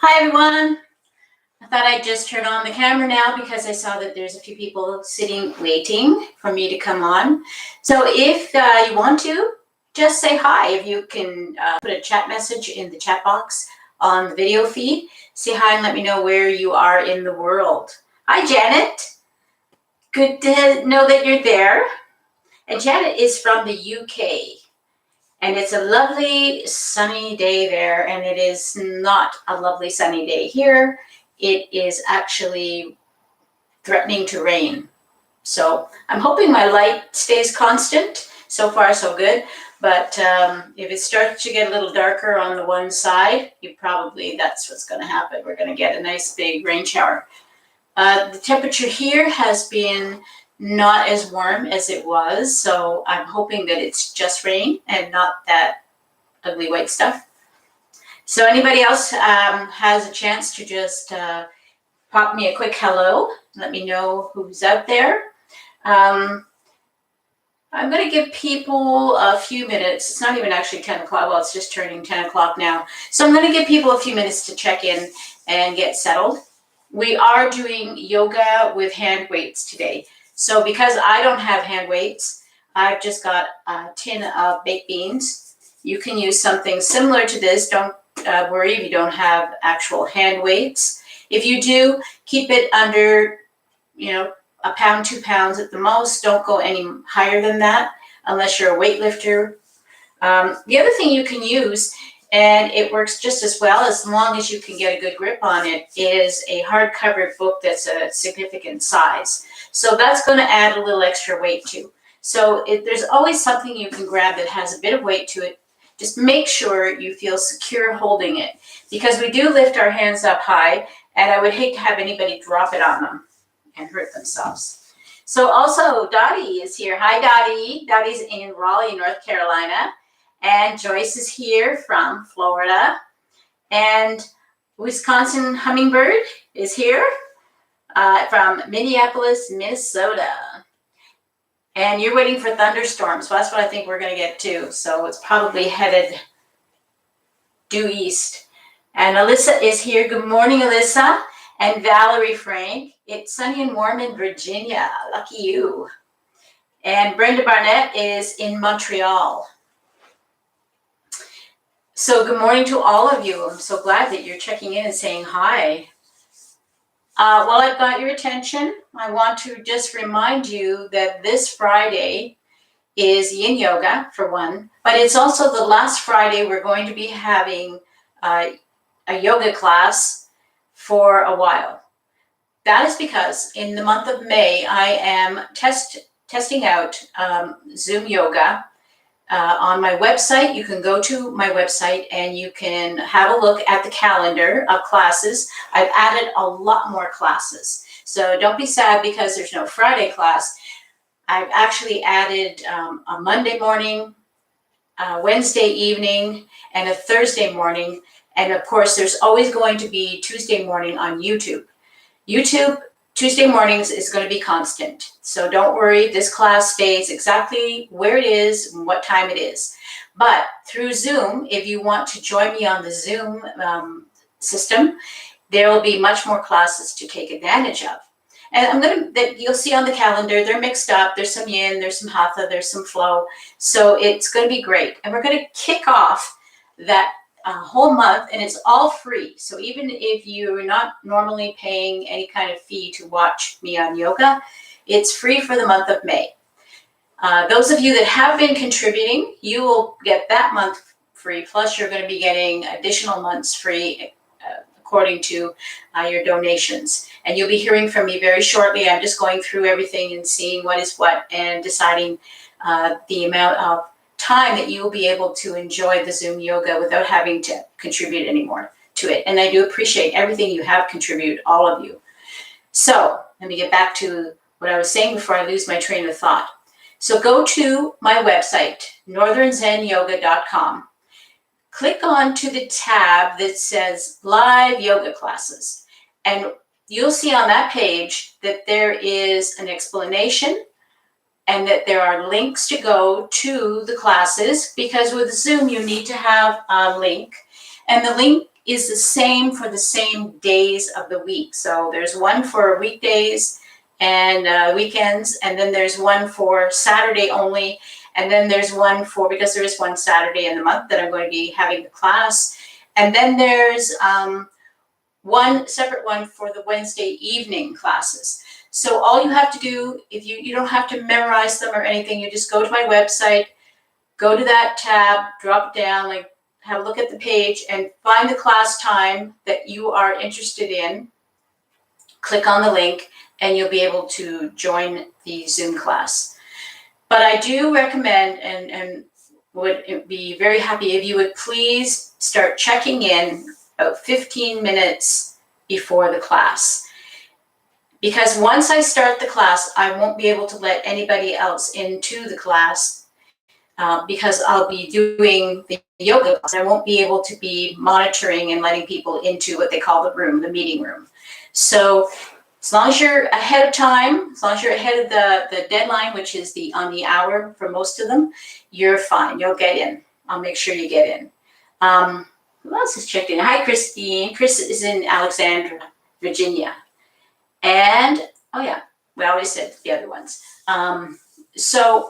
Hi everyone. I thought I'd just turn on the camera now because I saw that there's a few people sitting waiting for me to come on. So if you want to, just say hi. If you can put a chat message in the chat box on the video feed, say hi and let me know where you are in the world. Hi Janet. Good to know that you're there. And Janet is from the UK. And it's a lovely sunny day there, and it is not a lovely sunny day here. It is actually threatening to rain. So I'm hoping my light stays constant. So far, so good. But if it starts to get a little darker on the one side, that's what's going to happen. We're going to get a nice big rain shower. The temperature here has been not as warm as it was, so I'm hoping that it's just rain and not that ugly white stuff. So anybody else has a chance to just pop me a quick hello, let me know who's out there. I'm going to give people a few minutes. It's not even actually 10 o'clock. Well, it's just turning 10 o'clock now. So I'm going to give people a few minutes to check in and get settled. We are doing yoga with hand weights today. So because I don't have hand weights, I've just got a tin of baked beans. You can use something similar to this. Don't worry if you don't have actual hand weights. If you do, keep it under, a pound, 2 pounds at the most. Don't go any higher than that unless you're a weightlifter. The other thing you can use, and it works just as well as long as you can get a good grip on it, is a hardcover book that's a significant size. So that's going to add a little extra weight too. So there's always something you can grab that has a bit of weight to it. Just make sure you feel secure holding it, because we do lift our hands up high, and I would hate to have anybody drop it on them and hurt themselves. So also Dottie is here. Hi Dottie. Dottie's in Raleigh, North Carolina. And Joyce is here from Florida. And Wisconsin Hummingbird is here from Minneapolis, Minnesota. And you're waiting for thunderstorms. So that's what I think we're going to get too. So it's probably headed due east. And Alyssa is here. Good morning, Alyssa. And Valerie Frank. It's sunny and warm in Virginia. Lucky you. And Brenda Barnett is in Montreal. So good morning to all of you. I'm so glad that you're checking in and saying hi. While I've got your attention, I want to just remind you that this Friday is Yin Yoga, for one, but it's also the last Friday we're going to be having a yoga class for a while. That is because in the month of May, I am testing out Zoom Yoga. On my website. You can go to my website and you can have a look at the calendar of classes. I've added a lot more classes. So don't be sad because there's no Friday class. I've actually added a Monday morning, a Wednesday evening, and a Thursday morning. And of course, there's always going to be Tuesday morning on YouTube. Tuesday mornings is going to be constant. So don't worry, this class stays exactly where it is and what time it is. But through Zoom, if you want to join me on the Zoom system, there will be much more classes to take advantage of. And you'll see on the calendar, they're mixed up. There's some Yin, there's some Hatha, there's some Flow. So it's going to be great. And we're going to kick off that whole month, and it's all free. So even if you're not normally paying any kind of fee to watch me on yoga, it's free for the month of May. Those of you that have been contributing, you will get that month free, plus you're going to be getting additional months free according to your donations. And you'll be hearing from me very shortly. I'm just going through everything and seeing what is what and deciding the amount of time that you will be able to enjoy the Zoom yoga without having to contribute anymore to it. And I do appreciate everything you have contributed, all of you. So let me get back to what I was saying before I lose my train of thought. So go to my website, northernzenyoga.com. Click on to the tab that says live yoga classes. And you'll see on that page that there is an explanation and that there are links to go to the classes, because with Zoom, you need to have a link. And the link is the same for the same days of the week. So there's one for weekdays and weekends, and then there's one for Saturday only, and then there's one for, because there is one Saturday in the month that I'm going to be having the class, and then there's one separate one for the Wednesday evening classes. So all you have to do, if you don't have to memorize them or anything, you just go to my website, go to that tab, drop down, like have a look at the page and find the class time that you are interested in, click on the link, and you'll be able to join the Zoom class. But I do recommend and would be very happy if you would please start checking in about 15 minutes before the class. Because once I start the class, I won't be able to let anybody else into the class because I'll be doing the yoga class. I won't be able to be monitoring and letting people into what they call the room, the meeting room. So as long as you're ahead of time, as long as you're ahead of the deadline, which is on the hour for most of them, you're fine. You'll get in. I'll make sure you get in. Who else is checked in? Hi, Christine. Chris is in Alexandria, Virginia. And, oh yeah, we already said the other ones. So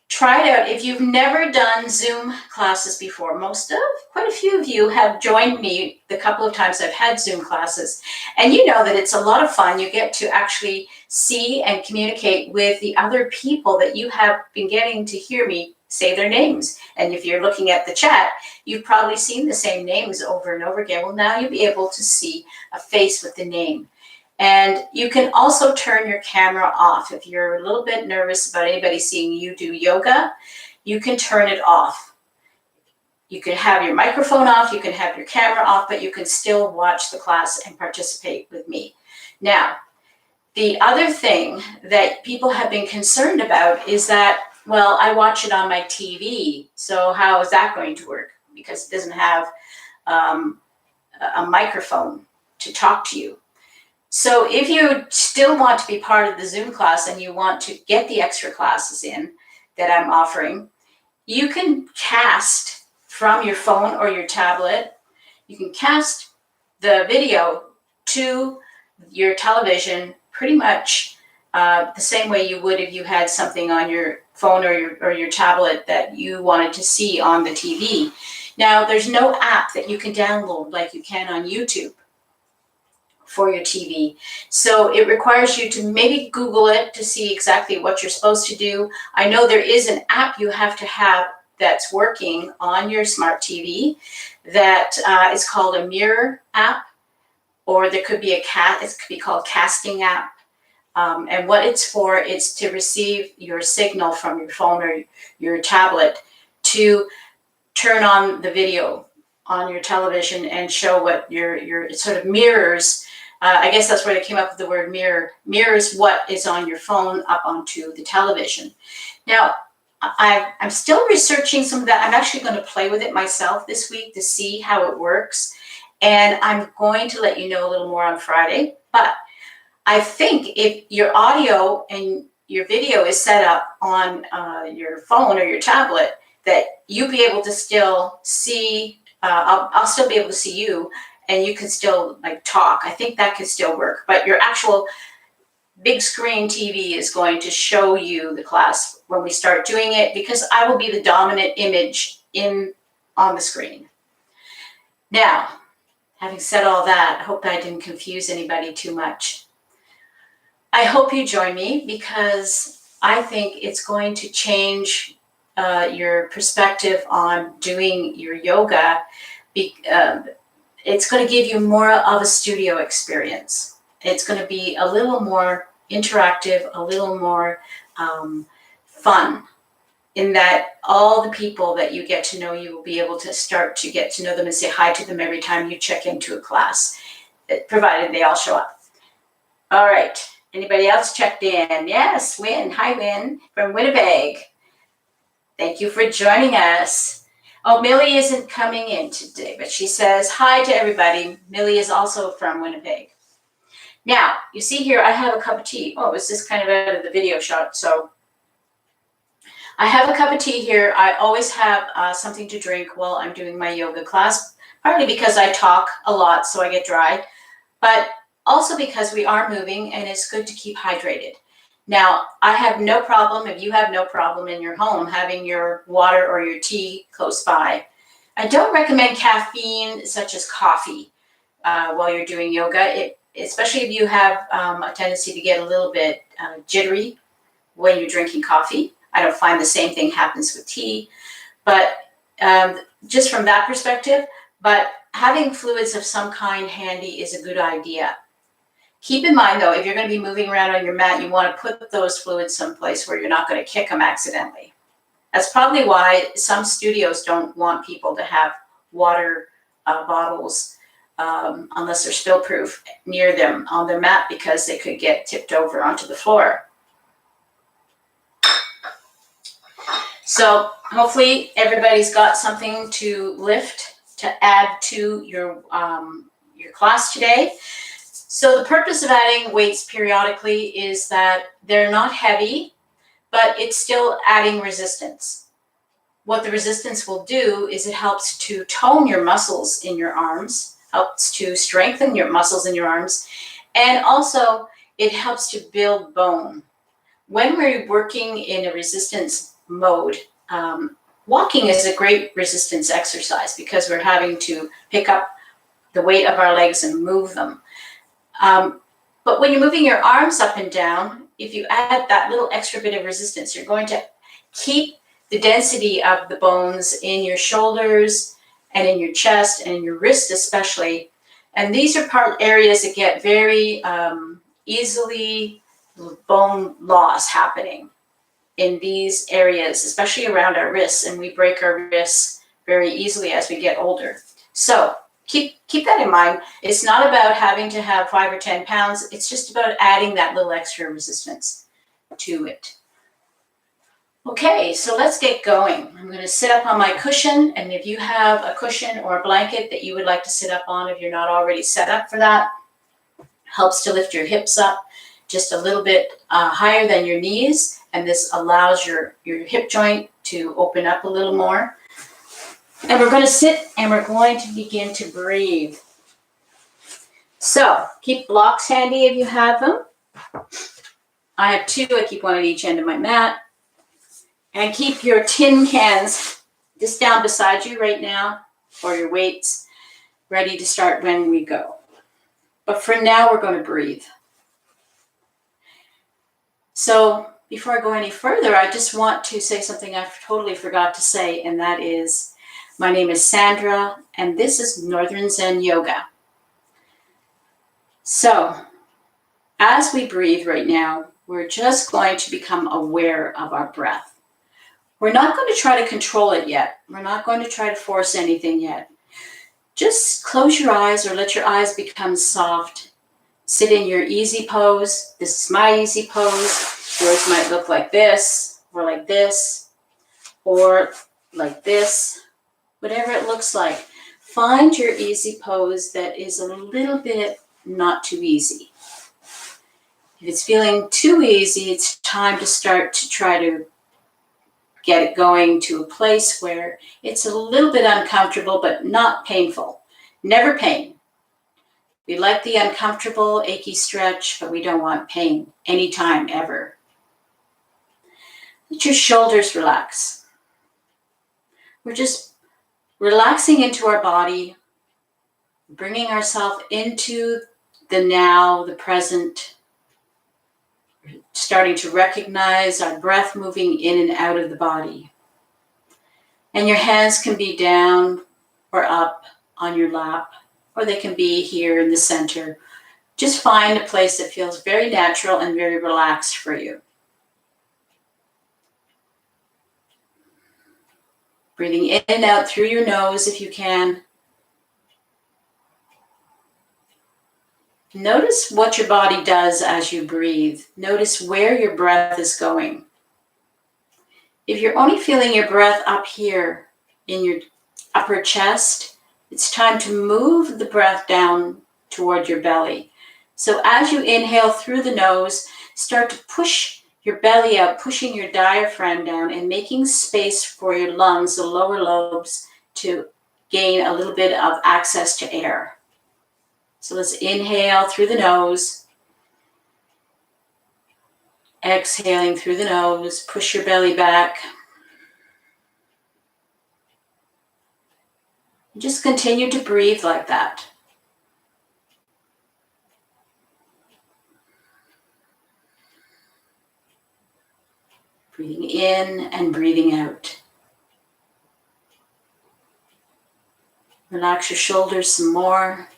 try it out. If you've never done Zoom classes before, quite a few of you have joined me the couple of times I've had Zoom classes. And you know that it's a lot of fun. You get to actually see and communicate with the other people that you have been getting to hear me say their names. And if you're looking at the chat, you've probably seen the same names over and over again. Well, now you'll be able to see a face with the name. And you can also turn your camera off. If you're a little bit nervous about anybody seeing you do yoga, you can turn it off. You can have your microphone off, you can have your camera off, but you can still watch the class and participate with me. Now, the other thing that people have been concerned about is that, well, I watch it on my TV, so how is that going to work? Because it doesn't have a microphone to talk to you. So if you still want to be part of the Zoom class and you want to get the extra classes in that I'm offering, you can cast from your phone or your tablet. You can cast the video to your television pretty much the same way you would if you had something on your phone or your tablet that you wanted to see on the TV. Now, there's no app that you can download like you can on YouTube for your TV. So it requires you to maybe Google it to see exactly what you're supposed to do. I know there is an app you have to have that's working on your smart TV that is called a mirror app, or there could be it could be called casting app. And what it's for is to receive your signal from your phone or your tablet to turn on the video on your television and show what your it sort of mirrors. I guess that's where they came up with the word mirror. Mirrors what is on your phone up onto the television. Now, I'm still researching some of that. I'm actually going to play with it myself this week to see how it works. And I'm going to let you know a little more on Friday. But I think if your audio and your video is set up on your phone or your tablet, that you'll be able to still see, I'll still be able to see you, and you can still like talk. I think that could still work. But your actual big screen TV is going to show you the class when we start doing it, because I will be the dominant image on the screen. Now, having said all that, I hope I didn't confuse anybody too much. I hope you join me, because I think it's going to change your perspective on doing your yoga. It's going to give you more of a studio experience. It's going to be a little more interactive, a little more fun, in that all the people that you get to know, you will be able to start to get to know them and say hi to them every time you check into a class, provided they all show up. All right. Anybody else checked in? Yes, Wynn. Hi, Wynn from Winnipeg. Thank you for joining us. Oh, Millie isn't coming in today, but she says hi to everybody. Millie is also from Winnipeg. Now, you see here, I have a cup of tea. Oh, it's just kind of out of the video shot. So I have a cup of tea here. I always have something to drink while I'm doing my yoga class, partly because I talk a lot, so I get dry, but also because we are moving and it's good to keep hydrated. Now, I have no problem, if you have no problem in your home, having your water or your tea close by. I don't recommend caffeine, such as coffee, while you're doing yoga, especially if you have a tendency to get a little bit jittery when you're drinking coffee. I don't find the same thing happens with tea, but just from that perspective, but having fluids of some kind handy is a good idea. Keep in mind, though, if you're going to be moving around on your mat, you want to put those fluids someplace where you're not going to kick them accidentally. That's probably why some studios don't want people to have water bottles, unless they're spill-proof, near them on their mat, because they could get tipped over onto the floor. So hopefully everybody's got something to lift to add to your class today. So the purpose of adding weights periodically is that they're not heavy, but it's still adding resistance. What the resistance will do is it helps to tone your muscles in your arms, helps to strengthen your muscles in your arms, and also it helps to build bone. When we're working in a resistance mode, walking is a great resistance exercise because we're having to pick up the weight of our legs and move them. But when you're moving your arms up and down, if you add that little extra bit of resistance, you're going to keep the density of the bones in your shoulders and in your chest and in your wrist especially. And these are areas that get very easily bone loss happening in these areas, especially around our wrists, and we break our wrists very easily as we get older. So keep that in mind. It's not about having to have 5 or 10 pounds. It's just about adding that little extra resistance to it. Okay, so let's get going. I'm going to sit up on my cushion, and if you have a cushion or a blanket that you would like to sit up on, if you're not already set up for that, helps to lift your hips up just a little bit higher than your knees, and this allows your hip joint to open up a little more. And we're going to sit and we're going to begin to breathe. So keep blocks handy if you have them. I have 2. I keep one at each end of my mat. And keep your tin cans just down beside you right now, or your weights, ready to start when we go. But for now, we're going to breathe. So before I go any further, I just want to say something I totally forgot to say, and that is, my name is Sandra, and this is Northern Zen Yoga. So as we breathe right now, we're just going to become aware of our breath. We're not going to try to control it yet. We're not going to try to force anything yet. Just close your eyes or let your eyes become soft. Sit in your easy pose. This is my easy pose. Yours might look like this, or like this, or like this. Whatever it looks like. Find your easy pose that is a little bit not too easy. If it's feeling too easy, it's time to start to try to get it going to a place where it's a little bit uncomfortable, but not painful. Never pain. We like the uncomfortable, achy stretch, but we don't want pain anytime, ever. Let your shoulders relax. We're just relaxing into our body, bringing ourselves into the now, the present, starting to recognize our breath moving in and out of the body. And your hands can be down or up on your lap, or they can be here in the center. Just find a place that feels very natural and very relaxed for you. Breathing in and out through your nose if you can. Notice what your body does as you breathe. Notice where your breath is going. If you're only feeling your breath up here in your upper chest, it's time to move the breath down toward your belly. So as you inhale through the nose, start to push your belly out, pushing your diaphragm down and making space for your lungs, the lower lobes, to gain a little bit of access to air. So let's inhale through the nose. Exhaling through the nose, push your belly back. Just continue to breathe like that. Breathing in and breathing out. Relax your shoulders some more.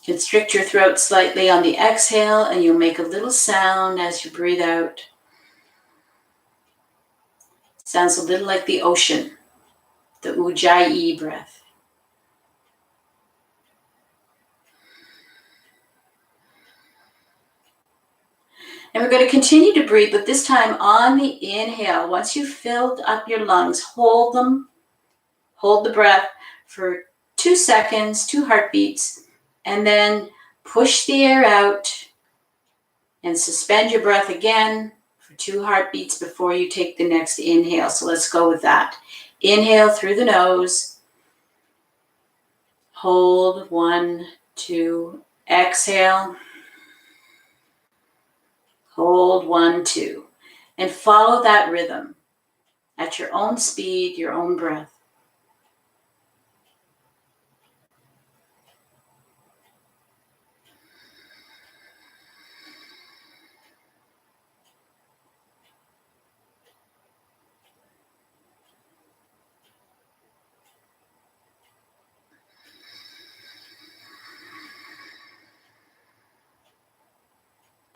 Constrict your throat slightly on the exhale, and you'll make a little sound as you breathe out. Sounds a little like the ocean, the Ujjayi breath. And we're going to continue to breathe, but this time on the inhale. Once you've filled up your lungs, hold them, hold the breath for 2 seconds, 2 heartbeats, and then push the air out and suspend your breath again for 2 heartbeats before you take the next inhale. So let's go with that. Inhale through the nose. Hold 1, 2. Exhale. Hold 1, 2. And follow that rhythm at your own speed, your own breath.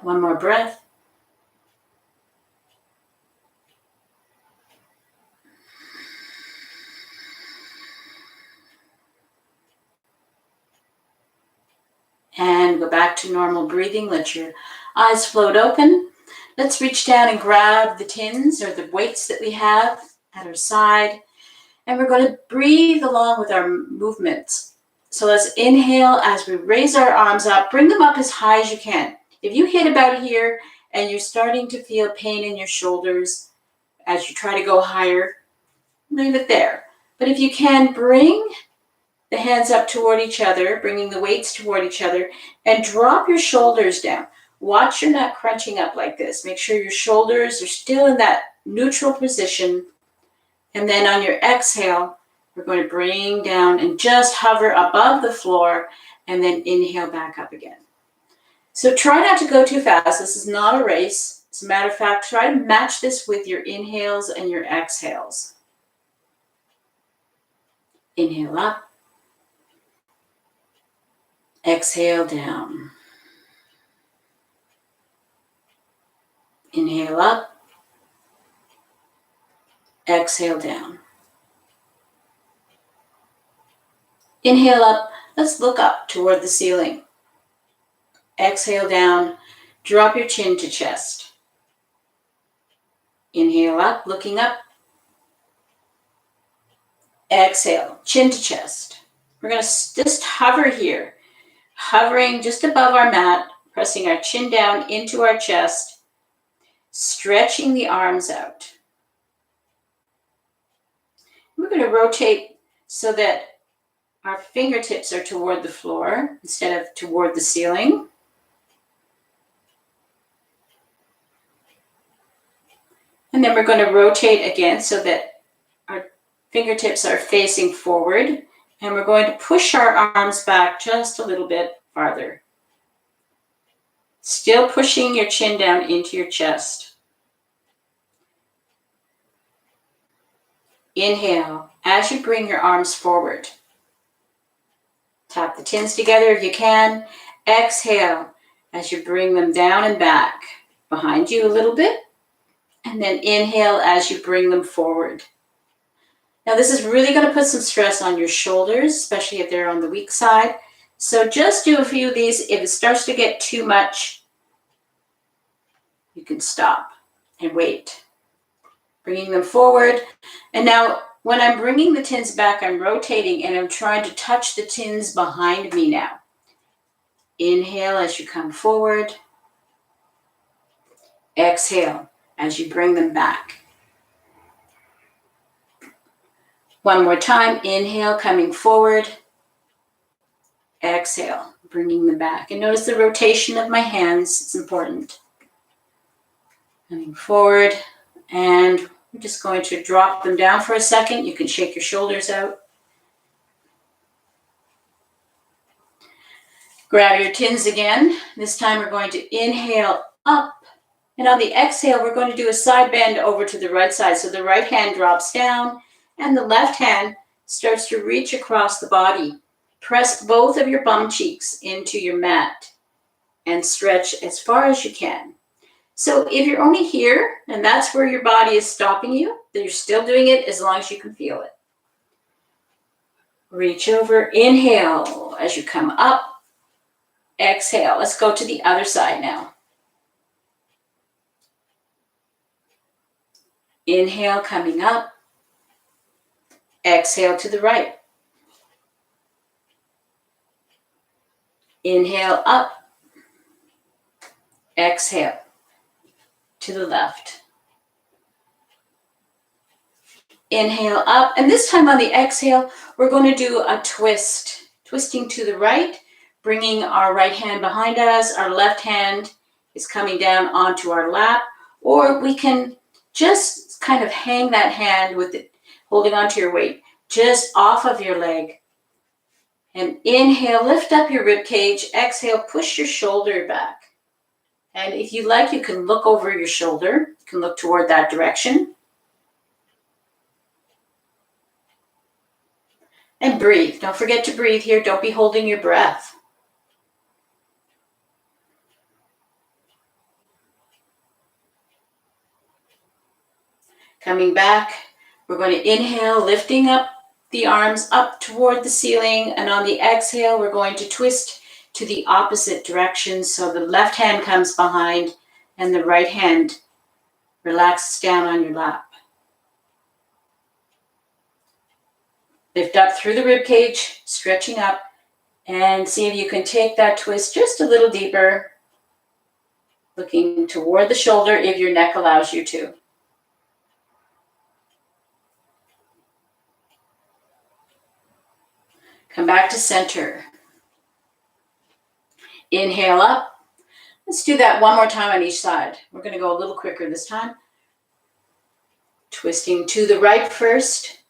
One more breath. And go back to normal breathing. Let your eyes float open. Let's reach down and grab the tins or the weights that we have at our side. And we're going to breathe along with our movements. So let's inhale as we raise our arms up. Bring them up as high as you can. If you hit about here and you're starting to feel pain in your shoulders as you try to go higher, leave it there. But if you can, bring the hands up toward each other, bringing the weights toward each other, and drop your shoulders down. Watch you're not crunching up like this. Make sure your shoulders are still in that neutral position. And then on your exhale, we're going to bring down and just hover above the floor and then inhale back up again. So try not to go too fast. This is not a race. As a matter of fact, try to match this with your inhales and your exhales. Inhale up. Exhale down. Inhale up. Exhale down. Inhale up. Let's look up toward the ceiling. Exhale down. Drop your chin to chest. Inhale up, looking up. Exhale, chin to chest. We're going to just hover here. Hovering just above our mat, pressing our chin down into our chest, stretching the arms out. We're going to rotate so that our fingertips are toward the floor instead of toward the ceiling. And then we're going to rotate again so that our fingertips are facing forward. And we're going to push our arms back just a little bit farther. Still pushing your chin down into your chest. Inhale as you bring your arms forward. Tap the tins together if you can. Exhale as you bring them down and back. Behind you a little bit. And then inhale as you bring them forward. Now this is really going to put some stress on your shoulders, especially if they're on the weak side. So just do a few of these. If it starts to get too much, you can stop and wait. Bringing them forward. And now when I'm bringing the tins back, I'm rotating and I'm trying to touch the tins behind me now. Inhale as you come forward. Exhale. as you bring them back. One more time, inhale, coming forward. Exhale, bringing them back. And notice the rotation of my hands, it's important. Coming forward, and I'm just going to drop them down for a second. You can shake your shoulders out. Grab your tins again. This time we're going to inhale up. And on the exhale, we're going to do a side bend over to the right side. So the right hand drops down and the left hand starts to reach across the body. Press both of your bum cheeks into your mat and stretch as far as you can. So if you're only here and that's where your body is stopping you, then you're still doing it as long as you can feel it. Reach over, inhale as you come up. Exhale. Let's go to the other side now. Inhale, coming up. Exhale to the right. Inhale up. Exhale to the left. Inhale up. And this time on the exhale, we're going to do a twist. Twisting to the right, bringing our right hand behind us. Our left hand is coming down onto our lap. Or we can just kind of hang that hand with it, holding onto your weight, just off of your leg. And inhale, lift up your rib cage. Exhale, push your shoulder back. And if you like, you can look over your shoulder. You can look toward that direction. And breathe. Don't forget to breathe here. Don't be holding your breath. Coming back, we're going to inhale, lifting up the arms up toward the ceiling. And on the exhale, we're going to twist to the opposite direction. So the left hand comes behind and the right hand relaxes down on your lap. Lift up through the rib cage, stretching up, and see if you can take that twist just a little deeper, looking toward the shoulder if your neck allows you to. Come back to center. Inhale up. Let's do that one more time on each side. We're going to go a little quicker this time. Twisting to the right first.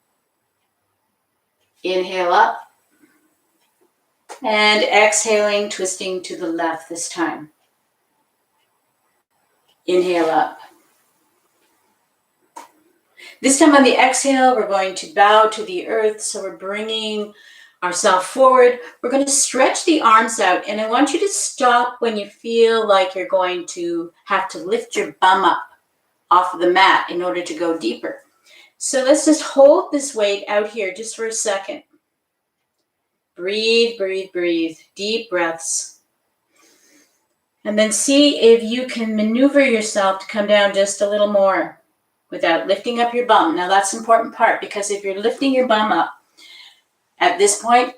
Inhale up. And exhaling, twisting to the left this time. Inhale up. This time on the exhale, we're going to bow to the earth. So we're bringing ourselves forward. We're going to stretch the arms out. And I want you to stop when you feel like you're going to have to lift your bum up off of the mat in order to go deeper. So let's just hold this weight out here just for a second. Breathe, breathe, breathe. Deep breaths. And then see if you can maneuver yourself to come down just a little more without lifting up your bum. Now that's the important part, because if you're lifting your bum up, at this point,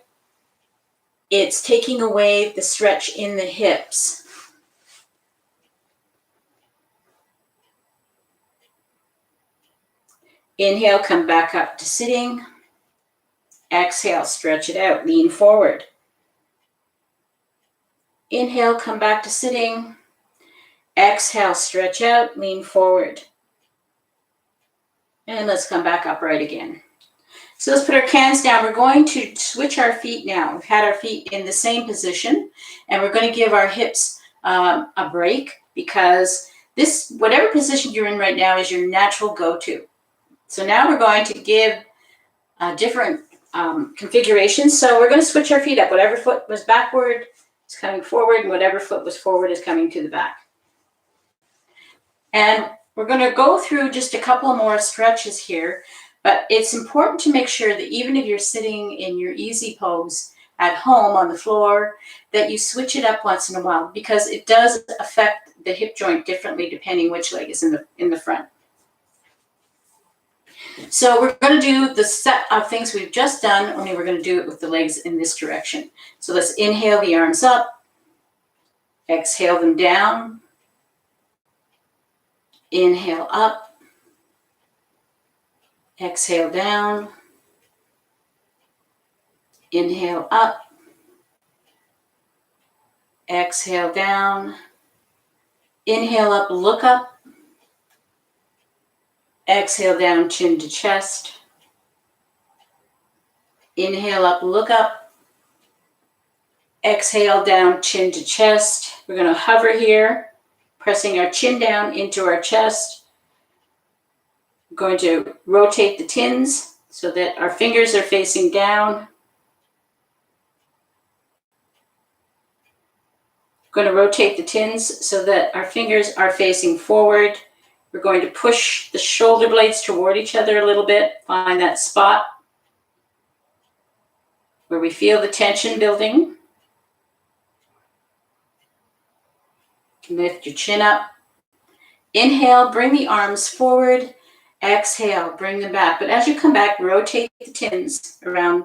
it's taking away the stretch in the hips. Inhale, come back up to sitting. Exhale, stretch it out, lean forward. Inhale, come back to sitting. Exhale, stretch out, lean forward. And let's come back upright again. So let's put our cans down. We're going to switch our feet now. We've had our feet in the same position, and we're going to give our hips a break, because this, whatever position you're in right now, is your natural go-to. So now we're going to give different configurations. So we're going to switch our feet up. Whatever foot was backward is coming forward, and whatever foot was forward is coming to the back. And we're going to go through just a couple more stretches here. But it's important to make sure that even if you're sitting in your easy pose at home on the floor, that you switch it up once in a while, because it does affect the hip joint differently depending which leg is in the front. So we're going to do the set of things we've just done, only we're going to do it with the legs in this direction. So let's inhale the arms up, exhale them down, Inhale up. Exhale down. Inhale up. Exhale down. Inhale up, look up. Exhale down, chin to chest. Inhale up, look up. Exhale down, chin to chest. We're going to hover here, pressing our chin down into our chest. We're going to rotate the tins so that our fingers are facing down. We're going to rotate the tins so that our fingers are facing forward. We're going to push the shoulder blades toward each other a little bit. Find that spot where we feel the tension building. Lift your chin up. Inhale, bring the arms forward. Exhale, bring them back. But as you come back, rotate the tins around.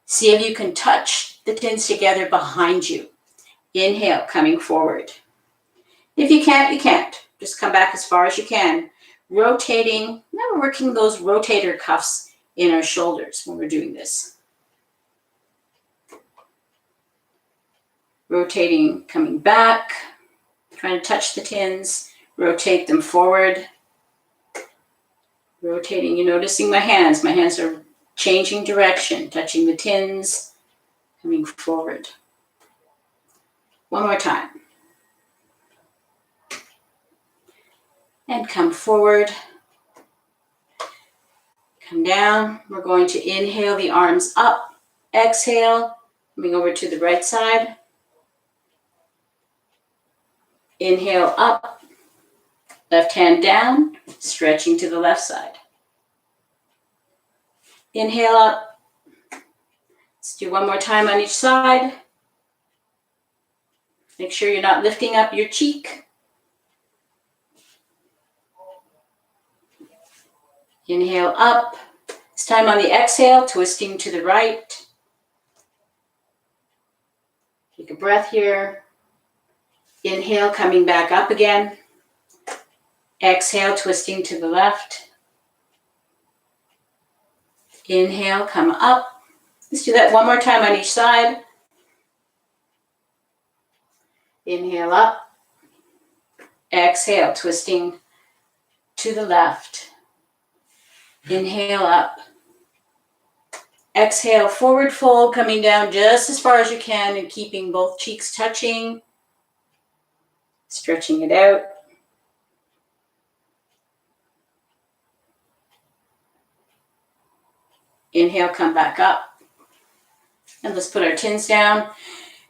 See if you can touch the tins together behind you. Inhale, coming forward. If you can't, you can't. Just come back as far as you can. Rotating. Now we're working those rotator cuffs in our shoulders when we're doing this. Rotating, coming back. Trying to touch the tins. Rotate them forward. Rotating, you're noticing my hands. My hands are changing direction, touching the tins, coming forward. One more time. And come forward. Come down. We're going to inhale the arms up. Exhale, coming over to the right side. Inhale up. Left hand down, stretching to the left side. Inhale up. Let's do one more time on each side. Make sure you're not lifting up your cheek. Inhale up. This time on the exhale, twisting to the right. Take a breath here. Inhale, coming back up again. Exhale, twisting to the left. Inhale, come up. Let's do that one more time on each side. Inhale up. Exhale, twisting to the left. Inhale up. Exhale, forward fold, coming down just as far as you can and keeping both cheeks touching. Stretching it out. Inhale, come back up. And let's put our tins down.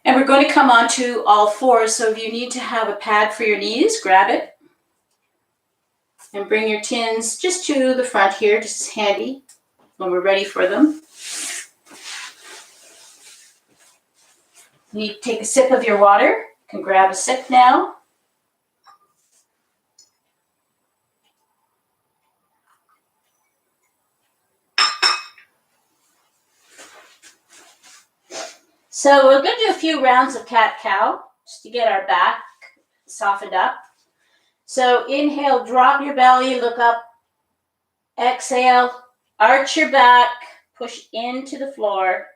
And we're going to come onto all fours. So if you need to have a pad for your knees, grab it. And bring your tins just to the front here, just as handy when we're ready for them. You need to take a sip of your water. You can grab a sip now. So we're going to do a few rounds of cat-cow just to get our back softened up. So inhale, drop your belly, look up. Exhale, arch your back, push into the floor.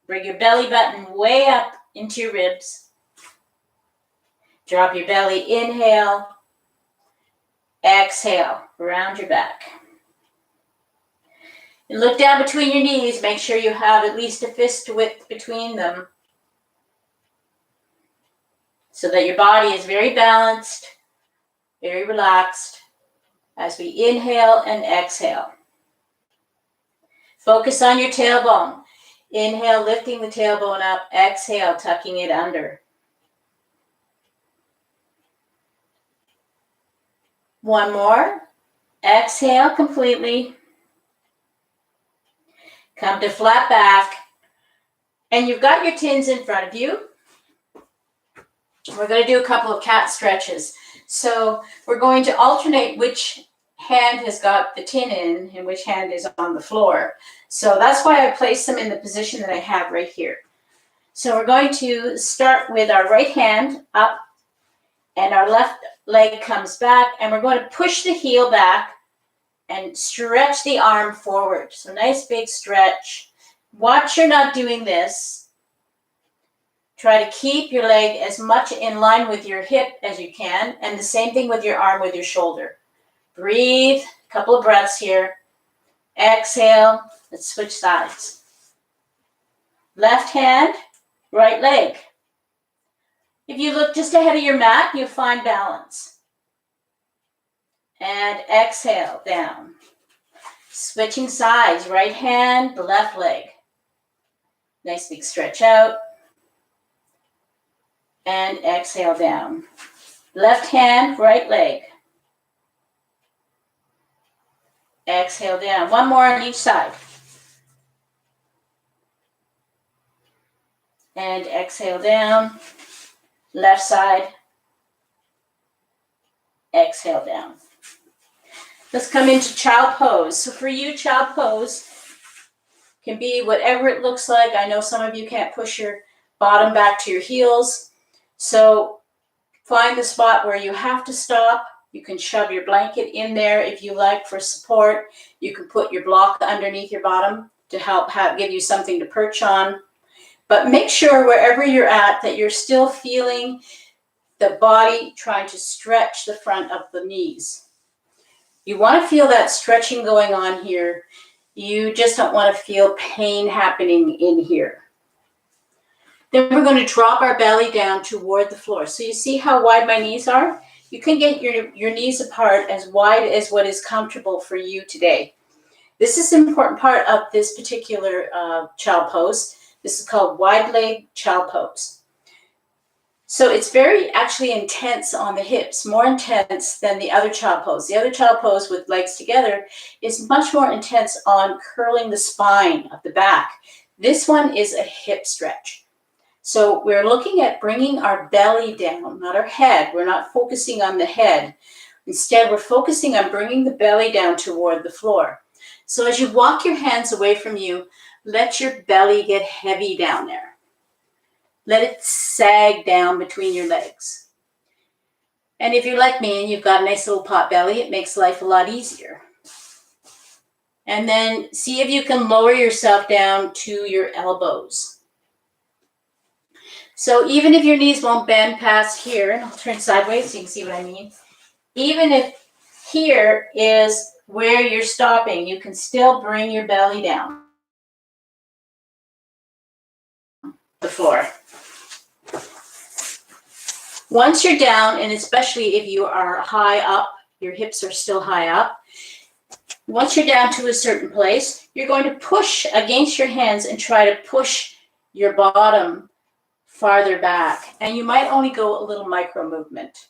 Bring your belly button way up into your ribs. Drop your belly, inhale. Exhale, round your back. And look down between your knees. Make sure you have at least a fist width between them so that your body is very balanced, very relaxed as we inhale and exhale. Focus on your tailbone. Inhale, lifting the tailbone up. Exhale, tucking it under. One more. Exhale completely. Come to flat back. And you've got your tins in front of you. We're going to do a couple of cat stretches. So we're going to alternate which hand has got the tin in and which hand is on the floor. So that's why I placed them in the position that I have right here. So we're going to start with our right hand up And our left leg comes back, and we're going to push the heel back and stretch the arm forward. So nice big stretch. Watch you're not doing this. Try to keep your leg as much in line with your hip as you can, and the same thing with your arm with your shoulder. Breathe, a couple of breaths here. Exhale, let's switch sides. Left hand, right leg. If you look just ahead of your mat, you'll find balance. And exhale, down. Switching sides, right hand, left leg. Nice big stretch out. And exhale, down. Left hand, right leg. Exhale, down. One more on each side. And exhale, down. Left side. Exhale, down. Let's come into child pose. So for you, child pose can be whatever it looks like. I know some of you can't push your bottom back to your heels. So find the spot where you have to stop. You can shove your blanket in there if you like for support. You can put your block underneath your bottom to help give you something to perch on. But make sure wherever you're at that you're still feeling the body trying to stretch the front of the knees. You want to feel that stretching going on here. You just don't want to feel pain happening in here. Then we're going to drop our belly down toward the floor. So you see how wide my knees are? You can get your knees apart as wide as what is comfortable for you today. This is an important part of this particular child pose. This is called wide leg child pose. So it's very actually intense on the hips, more intense than the other child pose. The other child pose with legs together is much more intense on curling the spine of the back. This one is a hip stretch. So we're looking at bringing our belly down, not our head. We're not focusing on the head. Instead, we're focusing on bringing the belly down toward the floor. So as you walk your hands away from you, let your belly get heavy down there. Let it sag down between your legs. And if you're like me and you've got a nice little pot belly, it makes life a lot easier. And then see if you can lower yourself down to your elbows. So even if your knees won't bend past here, and I'll turn sideways so you can see what I mean. Even if here is where you're stopping, you can still bring your belly down the floor. Once you're down, and especially if you are high up, your hips are still high up. Once you're down to a certain place, you're going to push against your hands and try to push your bottom farther back. And you might only go a little micro movement.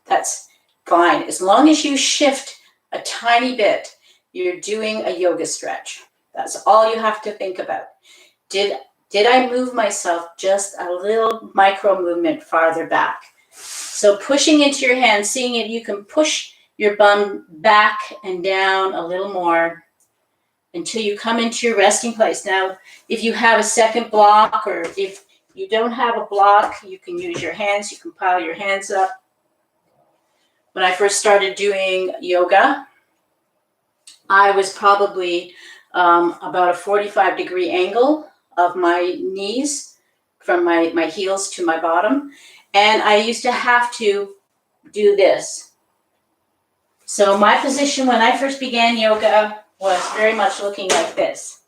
That's fine. As long as you shift a tiny bit, you're doing a yoga stretch. That's all you have to think about. Did I move myself just a little micro movement farther back? So pushing into your hands, seeing if you can push your bum back and down a little more until you come into your resting place. Now, if you have a second block, or if you don't have a block, you can use your hands. You can pile your hands up. When I first started doing yoga, I was probably about a 45-degree angle of my knees from my heels to my bottom. And I used to have to do this. So my position when I first began yoga was very much looking like this.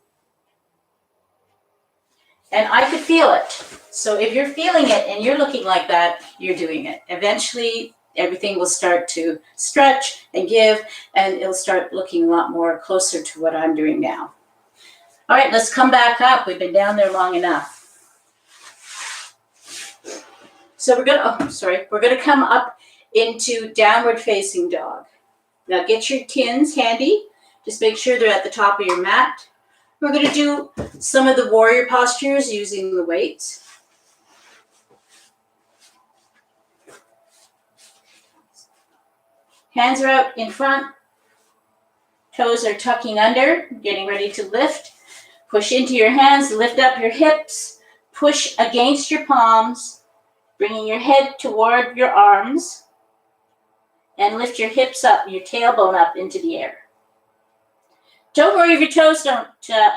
And I could feel it. So if you're feeling it and you're looking like that, you're doing it. Eventually, everything will start to stretch and give, and it'll start looking a lot more closer to what I'm doing now. All right, let's come back up. We've been down there long enough. So we're gonna come up into downward facing dog. Now get your tins handy. Just make sure they're at the top of your mat. We're gonna do some of the warrior postures using the weights. Hands are out in front. Toes are tucking under, getting ready to lift. Push into your hands, lift up your hips, push against your palms, Bringing your head toward your arms and lift your hips up, your tailbone up into the air. Don't worry if your toes don't,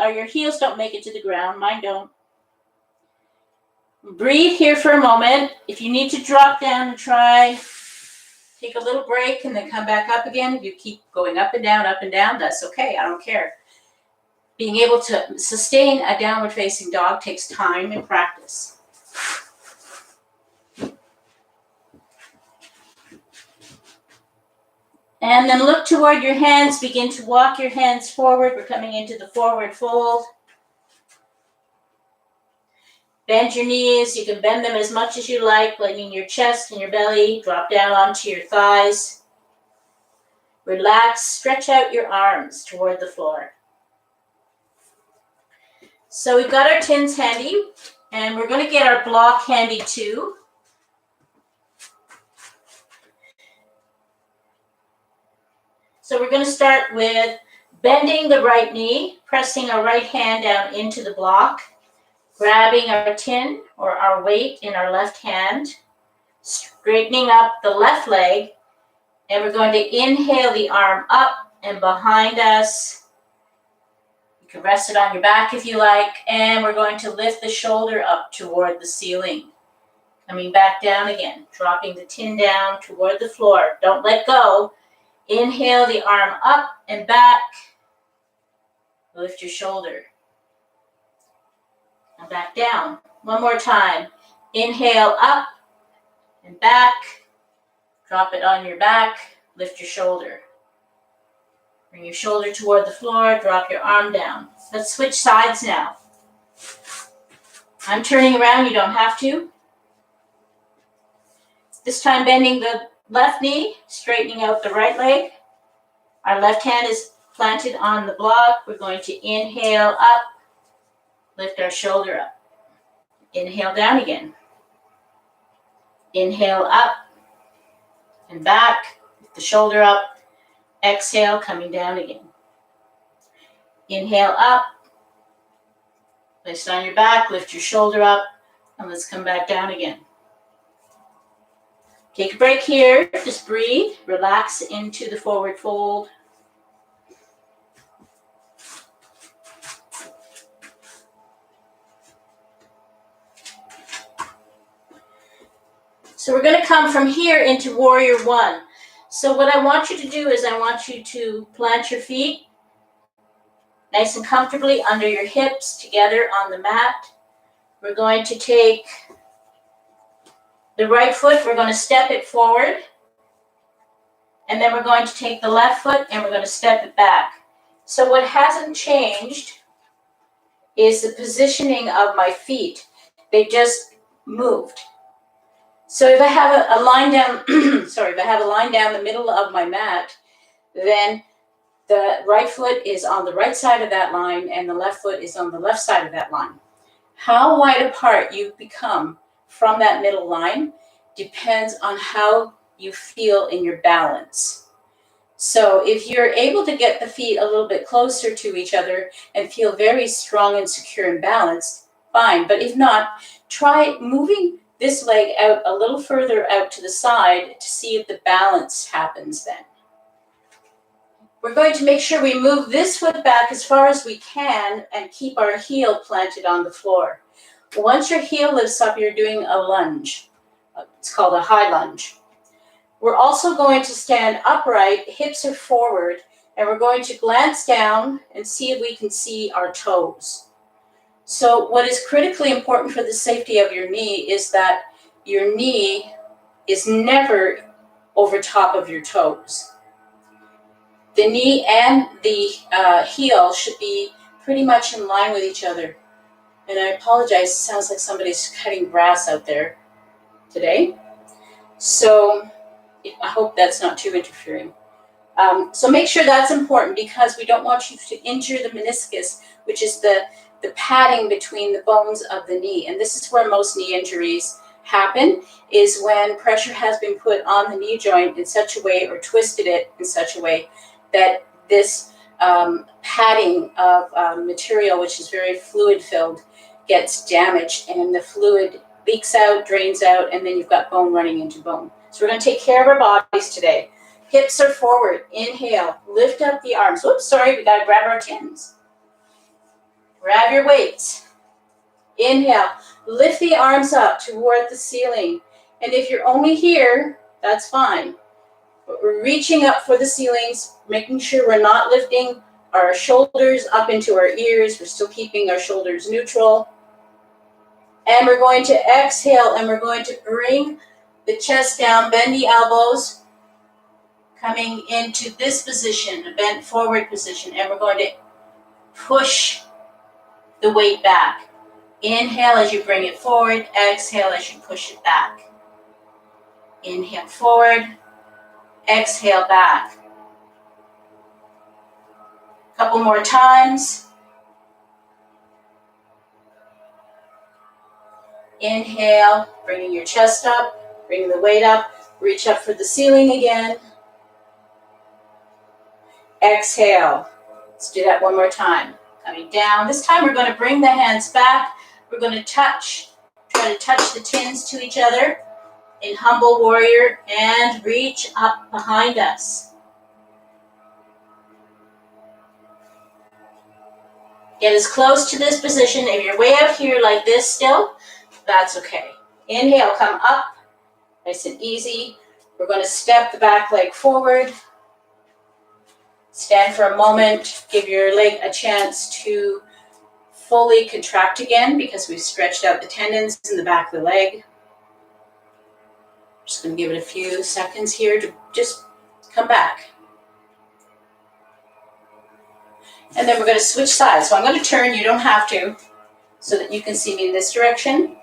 or your heels don't make it to the ground. Mine don't. Breathe here for a moment. If you need to drop down and try, take a little break and then come back up again. If you keep going up and down, that's okay. I don't care. Being able to sustain a downward facing dog takes time and practice. And then look toward your hands. Begin to walk your hands forward. We're coming into the forward fold. Bend your knees. You can bend them as much as you like, letting your chest and your belly drop down onto your thighs. Relax. Stretch out your arms toward the floor. So we've got our tins handy, and we're going to get our block handy too. So we're going to start with bending the right knee, pressing our right hand down into the block, grabbing our tin or our weight in our left hand, straightening up the left leg, and we're going to inhale the arm up and behind us. You can rest it on your back if you like, and we're going to lift the shoulder up toward the ceiling. Coming back down again, dropping the tin down toward the floor. Don't let go. Inhale the arm up and back. Lift your shoulder. And back down. One more time. Inhale up and back. Drop it on your back. Lift your shoulder. Bring your shoulder toward the floor. Drop your arm down. Let's switch sides now. I'm turning around. You don't have to. This time bending the left knee, straightening out the right leg. Our left hand is planted on the block. We're going to inhale up, lift our shoulder up. Inhale down again. Inhale up and back, lift the shoulder up. Exhale, coming down again. Inhale up, place it on your back, lift your shoulder up, and let's come back down again. Take a break here, just breathe, relax into the forward fold. So we're going to come from here into Warrior One. So what I want you to do is I want you to plant your feet nice and comfortably under your hips together on the mat. We're going to take the right foot, we're going to step it forward, and then we're going to take the left foot and we're going to step it back. So what hasn't changed is the positioning of my feet. They just moved. So if I have a line down, if I have a line down the middle of my mat, then the right foot is on the right side of that line and the left foot is on the left side of that line. How wide apart you become from that middle line depends on how you feel in your balance. So if you're able to get the feet a little bit closer to each other and feel very strong and secure and balanced, fine. But if not, try moving this leg out a little further out to the side to see if the balance happens then. We're going to make sure we move this foot back as far as we can and keep our heel planted on the floor. Once your heel lifts up, you're doing a lunge. It's called a high lunge. We're also going to stand upright, hips are forward, and we're going to glance down and see if we can see our toes. So what is critically important for the safety of your knee is that your knee is never over top of your toes. The knee and the heel should be pretty much in line with each other. And I apologize, it sounds like somebody's cutting grass out there today. So I hope that's not too interfering. So make sure that's important because we don't want you to injure the meniscus, which is the padding between the bones of the knee. And this is where most knee injuries happen, is when pressure has been put on the knee joint in such a way or twisted it in such a way that this padding of material, which is very fluid filled, gets damaged, and the fluid leaks out, drains out, and then you've got bone running into bone. So we're going to take care of our bodies today. Hips are forward. Inhale. Lift up the arms. Whoops, sorry, we got to grab our chins. Grab your weights. Inhale. Lift the arms up toward the ceiling. And if you're only here, that's fine. But we're reaching up for the ceilings, making sure we're not lifting our shoulders up into our ears. We're still keeping our shoulders neutral. And we're going to exhale, and we're going to bring the chest down, bend the elbows, coming into this position, a bent forward position, and we're going to push the weight back. Inhale as you bring it forward, exhale as you push it back. Inhale forward, exhale back. A couple more times. Inhale, bringing your chest up, bringing the weight up, reach up for the ceiling again. Exhale. Let's do that one more time. Coming down. This time we're going to bring the hands back. We're going to try to touch the tins to each other in humble warrior and reach up behind us. Get as close to this position. If you're way out here like this still, that's okay. Inhale, come up, nice and easy. We're going to step the back leg forward. Stand for a moment. Give your leg a chance to fully contract again because we've stretched out the tendons in the back of the leg. Just going to give it a few seconds here to just come back. And then we're going to switch sides. So I'm going to turn, you don't have to, so that you can see me in this direction.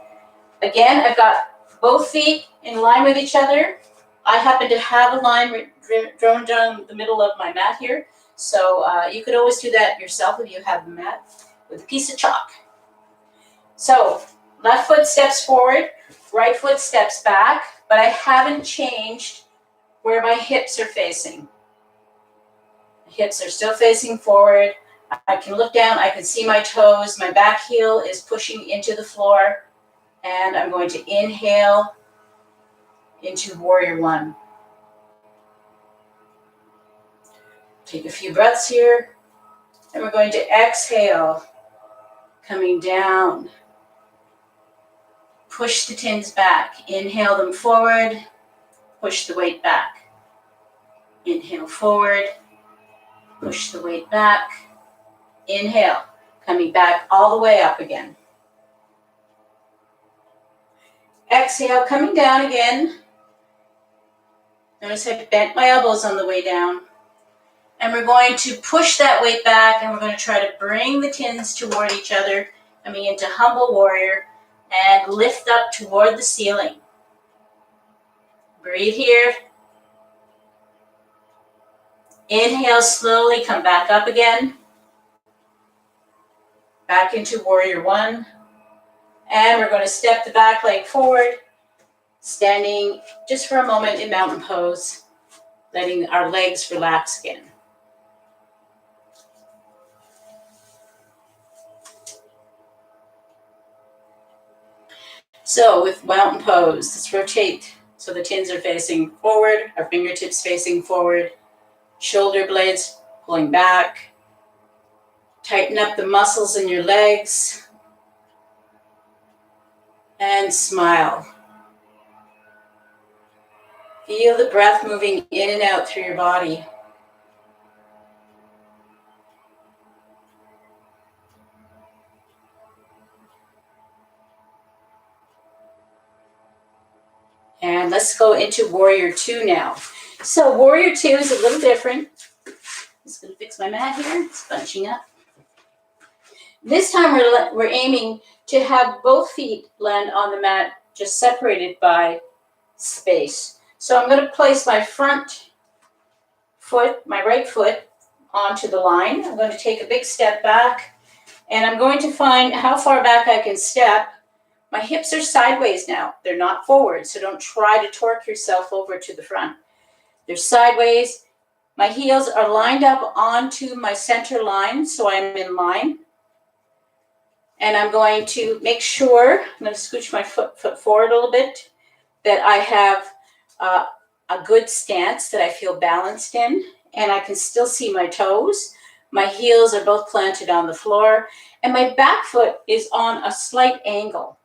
Again, I've got both feet in line with each other. I happen to have a line drawn down the middle of my mat here. So you could always do that yourself if you have the mat with a piece of chalk. So left foot steps forward, right foot steps back, but I haven't changed where my hips are facing. The hips are still facing forward. I can look down, I can see my toes. My back heel is pushing into the floor. And I'm going to inhale into warrior one. Take a few breaths here. And we're going to exhale, coming down. Push the tins back. Inhale them forward. Push the weight back. Inhale forward. Push the weight back. Inhale, coming back all the way up again. Exhale, coming down again. Notice I bent my elbows on the way down. And we're going to push that weight back, and we're going to try to bring the tins toward each other, coming into humble warrior, and lift up toward the ceiling. Breathe here. Inhale slowly, come back up again. Back into warrior one. And we're going to step the back leg forward, standing just for a moment in mountain pose, letting our legs relax again. So with mountain pose, let's rotate so the tins are facing forward, our fingertips facing forward, shoulder blades pulling back. Tighten up the muscles in your legs. And smile. Feel the breath moving in and out through your body. And let's go into warrior two now. So warrior two is a little different. Just going to fix my mat here. It's bunching up. This time we're aiming to have both feet land on the mat, just separated by space. So I'm going to place my front foot, my right foot, onto the line. I'm going to take a big step back, and I'm going to find how far back I can step. My hips are sideways now. They're not forward, so don't try to torque yourself over to the front. They're sideways. My heels are lined up onto my center line, so I'm in line. And I'm going to make sure, I'm going to scooch my foot forward a little bit, that I have a good stance that I feel balanced in, and I can still see my toes. My heels are both planted on the floor, and my back foot is on a slight angle.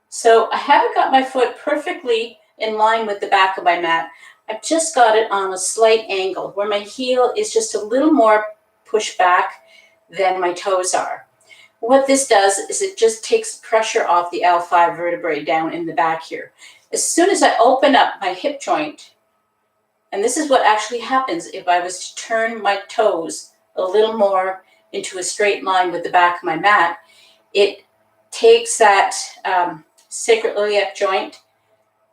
So I haven't got my foot perfectly in line with the back of my mat. I've just got it on a slight angle where my heel is just a little more pushed back than my toes are. What this does is it just takes pressure off the L5 vertebrae down in the back here. As soon as I open up my hip joint, and this is what actually happens if I was to turn my toes a little more into a straight line with the back of my mat, it takes that sacroiliac joint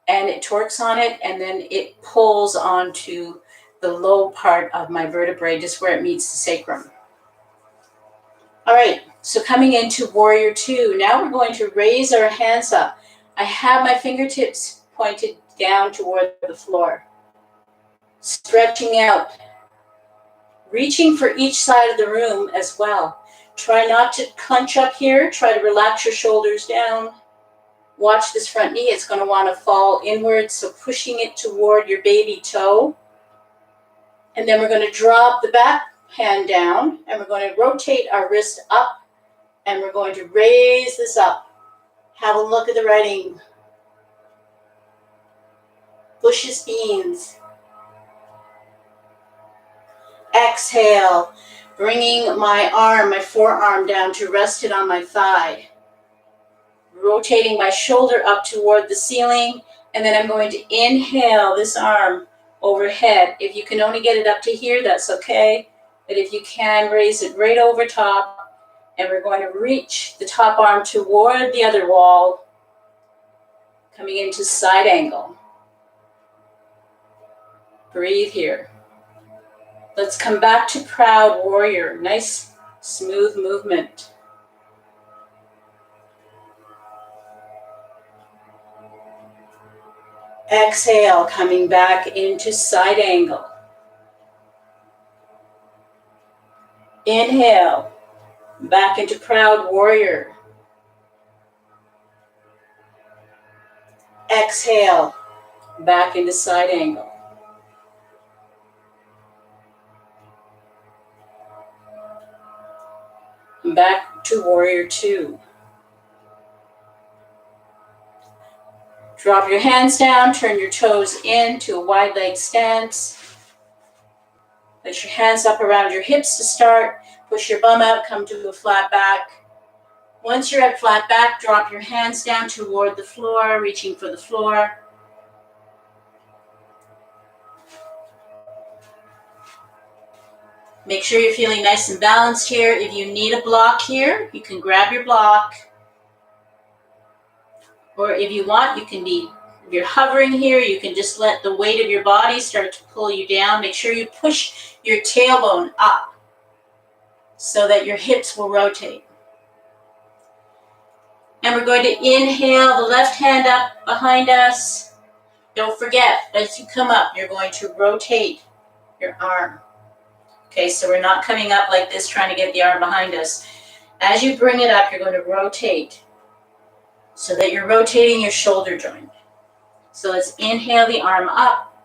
and it torques on it, and then it pulls onto the low part of my vertebrae, just where it meets the sacrum. All right, so coming into Warrior Two, now we're going to raise our hands up. I have my fingertips pointed down toward the floor, stretching out, reaching for each side of the room as well. Try not to clench up here. Try to relax your shoulders down. Watch this front knee. It's going to want to fall inward, so pushing it toward your baby toe. And then we're going to drop the back hand down, and we're going to rotate our wrist up, and we're going to raise this up. Have a look at the writing. Bush's beans. Exhale, bringing my forearm down to rest it on my thigh. Rotating my shoulder up toward the ceiling, and then I'm going to inhale this arm overhead. If you can only get it up to here, that's okay. But if you can, raise it right over top, and we're going to reach the top arm toward the other wall, coming into side angle. Breathe here. Let's come back to Proud Warrior. Nice, smooth movement. Exhale, coming back into side angle. Inhale, back into Proud Warrior. Exhale, back into side angle. Back to Warrior Two. Drop your hands down, turn your toes into a wide leg stance. Let your hands up around your hips to start. Push your bum out, come to a flat back. Once you're at flat back, drop your hands down toward the floor, reaching for the floor. Make sure you're feeling nice and balanced here. If you need a block here, you can grab your block. Or if you want, you can be, if you're hovering here, you can just let the weight of your body start to pull you down. Make sure you push your tailbone up so that your hips will rotate. And we're going to inhale the left hand up behind us. Don't forget, as you come up, you're going to rotate your arm. Okay, so we're not coming up like this, trying to get the arm behind us. As you bring it up, you're going to rotate so that you're rotating your shoulder joint. So let's inhale the arm up.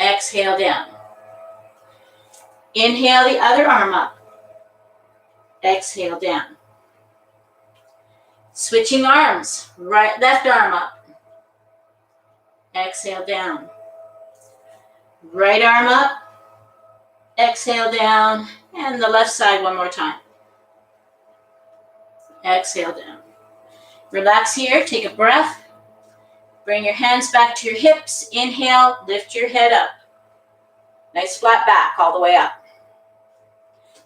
Exhale down. Inhale the other arm up. Exhale down. Switching arms. Right, left arm up. Exhale down. Right arm up. Exhale down. And the left side one more time. Exhale down. Relax here. Take a breath. Bring your hands back to your hips. Inhale. Lift your head up. Nice flat back all the way up.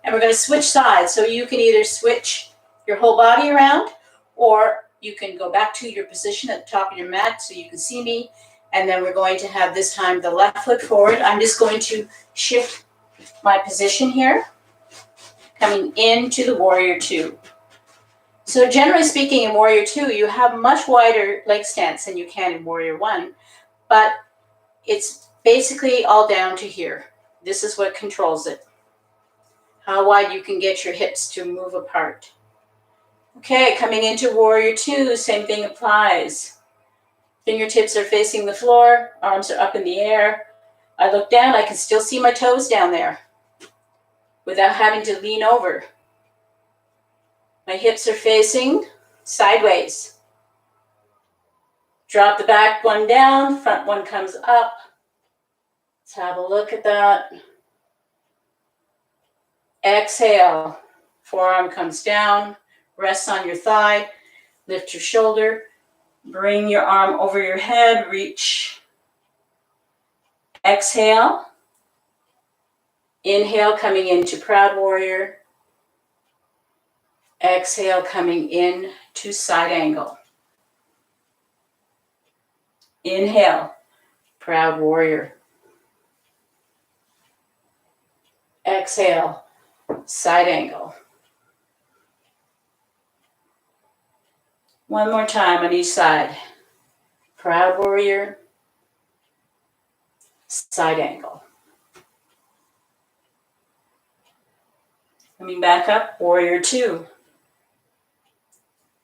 And we're going to switch sides. So you can either switch your whole body around, or you can go back to your position at the top of your mat so you can see me. And then we're going to have this time the left foot forward. I'm just going to shift my position here, coming into the Warrior Two. So generally speaking, in Warrior Two, you have much wider leg stance than you can in Warrior One, but it's basically all down to here. This is what controls it. How wide you can get your hips to move apart. Okay, coming into warrior two, same thing applies. Fingertips are facing the floor, arms are up in the air. I look down, I can still see my toes down there without having to lean over. My hips are facing sideways. Drop the back one down, front one comes up. Let's have a look at that. Exhale, forearm comes down, rests on your thigh, lift your shoulder, bring your arm over your head, reach. Exhale. Inhale, coming into proud warrior. Exhale, coming in to side angle. Inhale, proud warrior. Exhale, side angle. One more time on each side. Proud warrior, side angle. Coming back up, warrior two.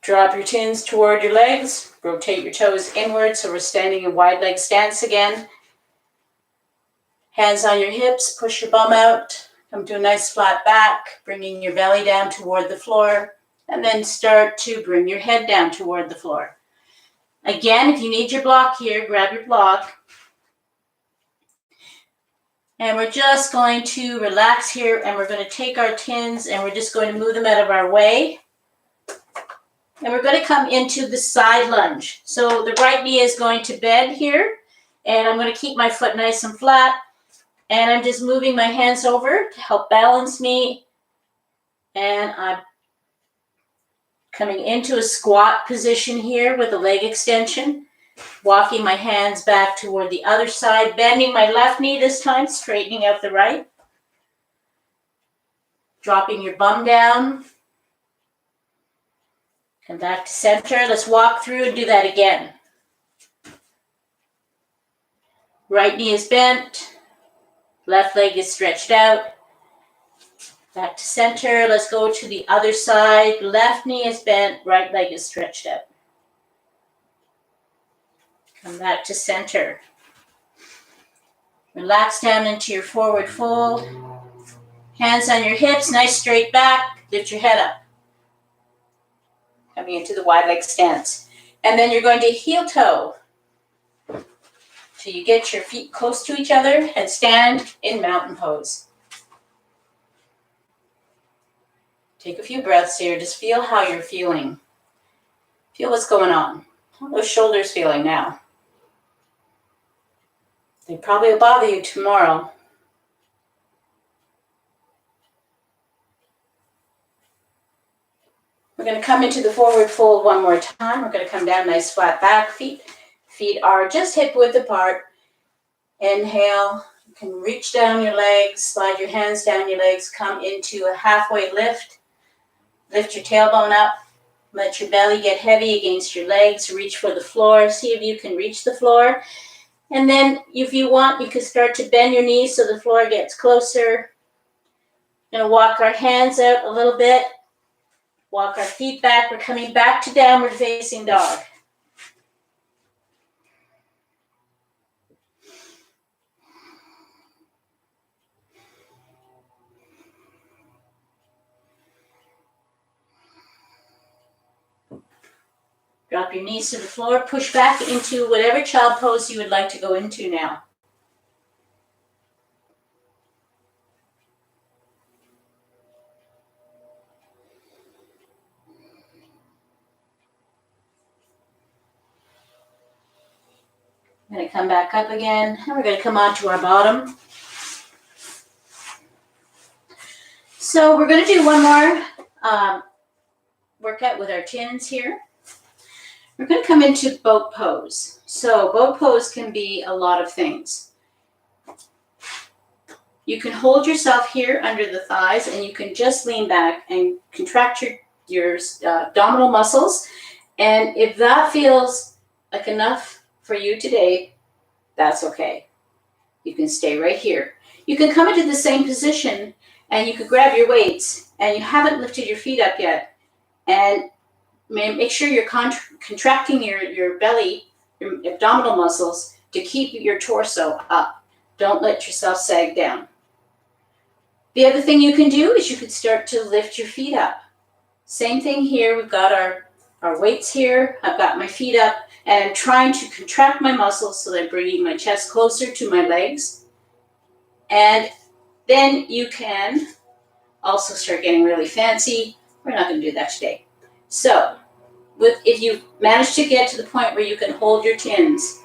Drop your chins toward your legs. Rotate your toes inward so we're standing in wide leg stance again. Hands on your hips, push your bum out. Come to a nice flat back, bringing your belly down toward the floor. And then start to bring your head down toward the floor. Again, if you need your block here, grab your block. And we're just going to relax here, and we're going to take our chins and we're just going to move them out of our way. And we're going to come into the side lunge. So the right knee is going to bend here, and I'm going to keep my foot nice and flat. And I'm just moving my hands over to help balance me. And I'm coming into a squat position here with a leg extension. Walking my hands back toward the other side, bending my left knee this time, straightening out the right. Dropping your bum down. Come back to center. Let's walk through and do that again. Right knee is bent. Left leg is stretched out. Back to center. Let's go to the other side. Left knee is bent. Right leg is stretched out. Come back to center. Relax down into your forward fold. Hands on your hips, nice straight back. Lift your head up. Coming into the wide leg stance. And then you're going to heel toe. So you get your feet close to each other and stand in mountain pose. Take a few breaths here. Just feel how you're feeling. Feel what's going on. How are those shoulders feeling now? They probably will bother you tomorrow. We're going to come into the forward fold one more time. We're going to come down, nice flat back. Feet are just hip width apart. Inhale. You can reach down your legs, slide your hands down your legs, come into a halfway lift. Lift your tailbone up. Let your belly get heavy against your legs. Reach for the floor. See if you can reach the floor. And then if you want, you can start to bend your knees so the floor gets closer. We're going to walk our hands out a little bit. Walk our feet back. We're coming back to downward facing dog. Drop your knees to the floor. Push back into whatever child pose you would like to go into now. We're going to come back up again, and we're going to come onto our bottom. So we're going to do one more workout with our chins here. We're going to come into boat pose. So boat pose can be a lot of things. You can hold yourself here under the thighs, and you can just lean back and contract your abdominal muscles. And if that feels like enough for you today, that's okay. You can stay right here. You can come into the same position, and you can grab your weights, and you haven't lifted your feet up yet. And Make sure you're contracting your belly, your abdominal muscles to keep your torso up. Don't let yourself sag down. The other thing you can do is you could start to lift your feet up. Same thing here. We've got our weights here. I've got my feet up and I'm trying to contract my muscles so that I'm bringing my chest closer to my legs. And then you can also start getting really fancy. We're not going to do that today. So if you manage to get to the point where you can hold your tins,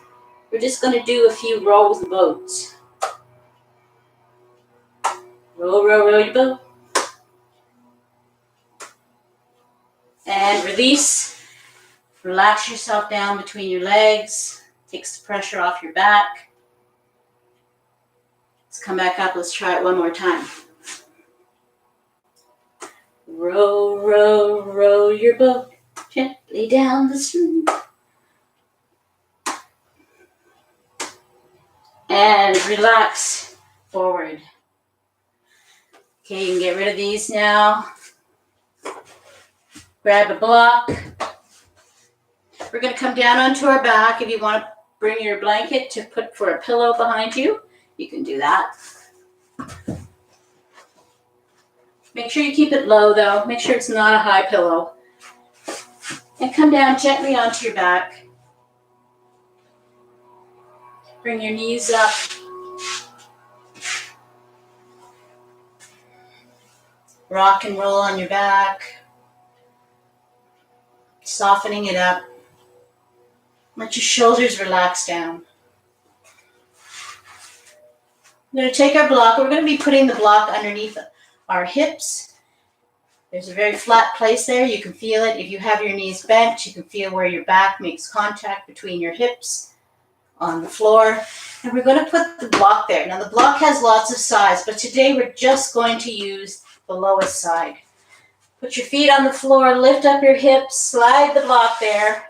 we're just going to do a few rows of boats. Row, row, row your boat. And release. Relax yourself down between your legs. Takes the pressure off your back. Let's come back up. Let's try it one more time. Row, row, row your boat gently down the stream. And relax forward. Okay, you can get rid of these now. Grab a block. We're going to come down onto our back. If you want to bring your blanket to put for a pillow behind you, you can do that. Make sure you keep it low though. Make sure it's not a high pillow. And come down gently onto your back. Bring your knees up. Rock and roll on your back. Softening it up. Let your shoulders relax down. We're going to take our block. We're going to be putting the block underneath our hips. There's a very flat place there. You can feel it. If you have your knees bent, you can feel where your back makes contact between your hips on the floor. And we're going to put the block there. Now the block has lots of sides, but today we're just going to use the lowest side. Put your feet on the floor, lift up your hips, slide the block there.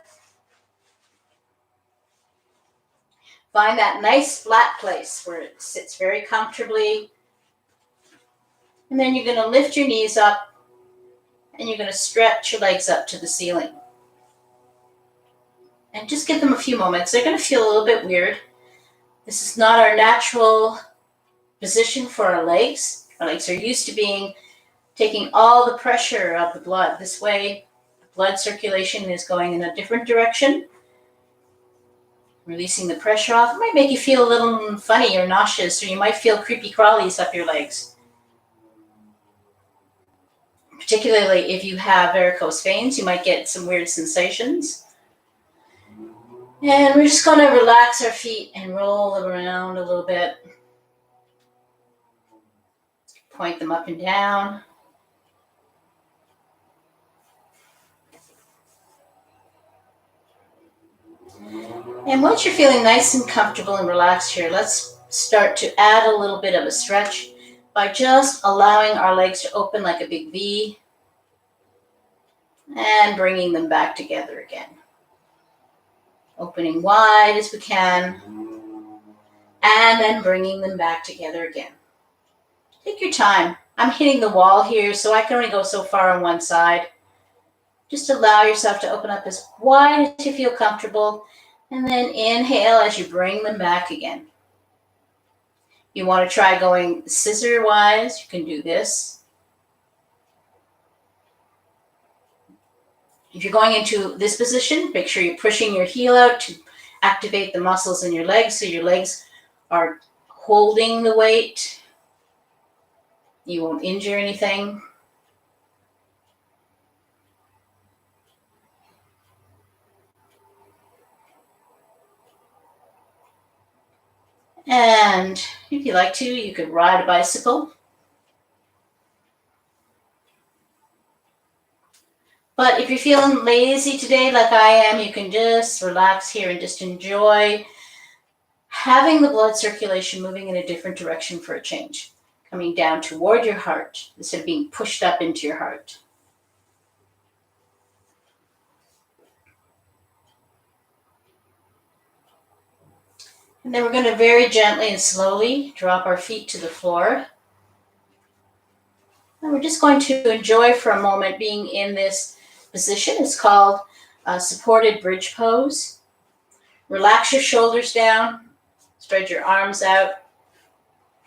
Find that nice flat place where it sits very comfortably. And then you're going to lift your knees up and you're going to stretch your legs up to the ceiling. And just give them a few moments. They're going to feel a little bit weird. This is not our natural position for our legs. Our legs are used to taking all the pressure of the blood. This way, blood circulation is going in a different direction. Releasing the pressure off. It might make you feel a little funny or nauseous, or you might feel creepy crawlies up your legs. Particularly if you have varicose veins, you might get some weird sensations. And we're just going to relax our feet and roll them around a little bit. Point them up and down. And once you're feeling nice and comfortable and relaxed here, let's start to add a little bit of a stretch by just allowing our legs to open like a big V and bringing them back together again. Opening wide as we can and then bringing them back together again. Take your time. I'm hitting the wall here, so I can only go so far on one side. Just allow yourself to open up as wide as you feel comfortable. And then inhale as you bring them back again. You want to try going scissor-wise, you can do this. If you're going into this position, make sure you're pushing your heel out to activate the muscles in your legs so your legs are holding the weight. You won't injure anything. And if you like to, you could ride a bicycle. But if you're feeling lazy today, like I am, you can just relax here and just enjoy having the blood circulation moving in a different direction for a change. Coming down toward your heart instead of being pushed up into your heart. And then we're going to very gently and slowly drop our feet to the floor. And we're just going to enjoy for a moment being in this position is called supported bridge pose. Relax your shoulders down, spread your arms out,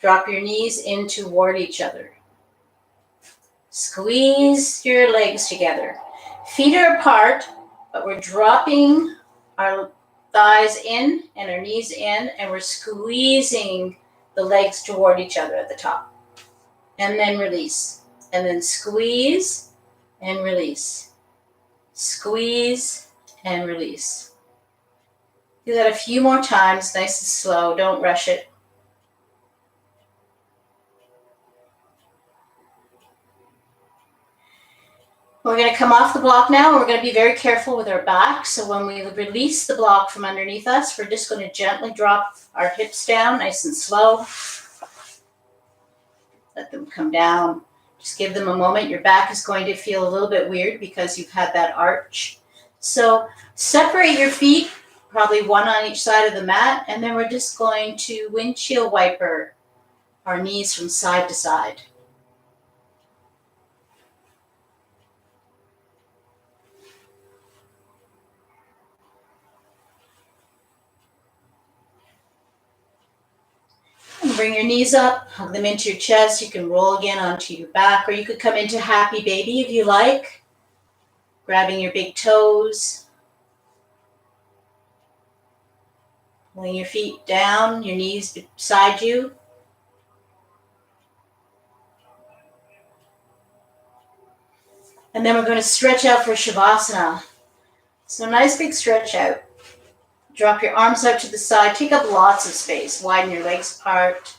drop your knees in toward each other. Squeeze your legs together. Feet are apart, but we're dropping our thighs in and our knees in, and we're squeezing the legs toward each other at the top. And then release. And then squeeze and release. Squeeze and release. Do that a few more times, nice and slow. Don't rush it. We're going to come off the block now, and we're going to be very careful with our back. So when we release the block from underneath us, we're just going to gently drop our hips down, nice and slow. Let them come down. Just give them a moment. Your back is going to feel a little bit weird because you've had that arch. So separate your feet, probably one on each side of the mat, and then we're just going to windshield wiper our knees from side to side. And bring your knees up, hug them into your chest. You can roll again onto your back, or you could come into happy baby if you like, grabbing your big toes, pulling your feet down, your knees beside you. And then we're going to stretch out for Shavasana. So nice big stretch out. Drop your arms out to the side. Take up lots of space. Widen your legs apart.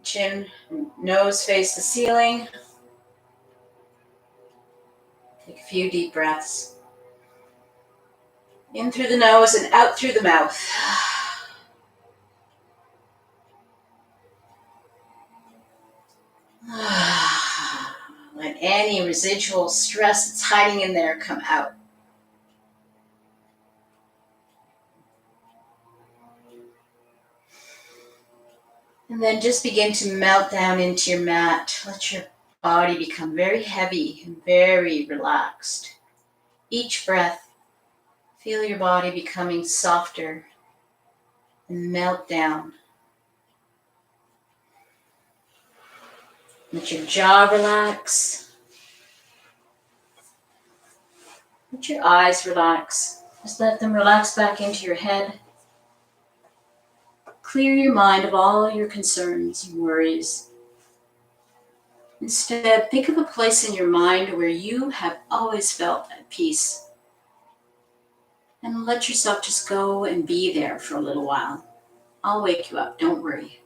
Chin, nose face the ceiling. Take a few deep breaths. In through the nose and out through the mouth. Let any residual stress that's hiding in there come out. And then just begin to melt down into your mat. Let your body become very heavy and very relaxed. Each breath, feel your body becoming softer and melt down. Let your jaw relax. Let your eyes relax. Just let them relax back into your head. Clear your mind of all your concerns and worries. Instead, think of a place in your mind where you have always felt at peace. And let yourself just go and be there for a little while. I'll wake you up, don't worry.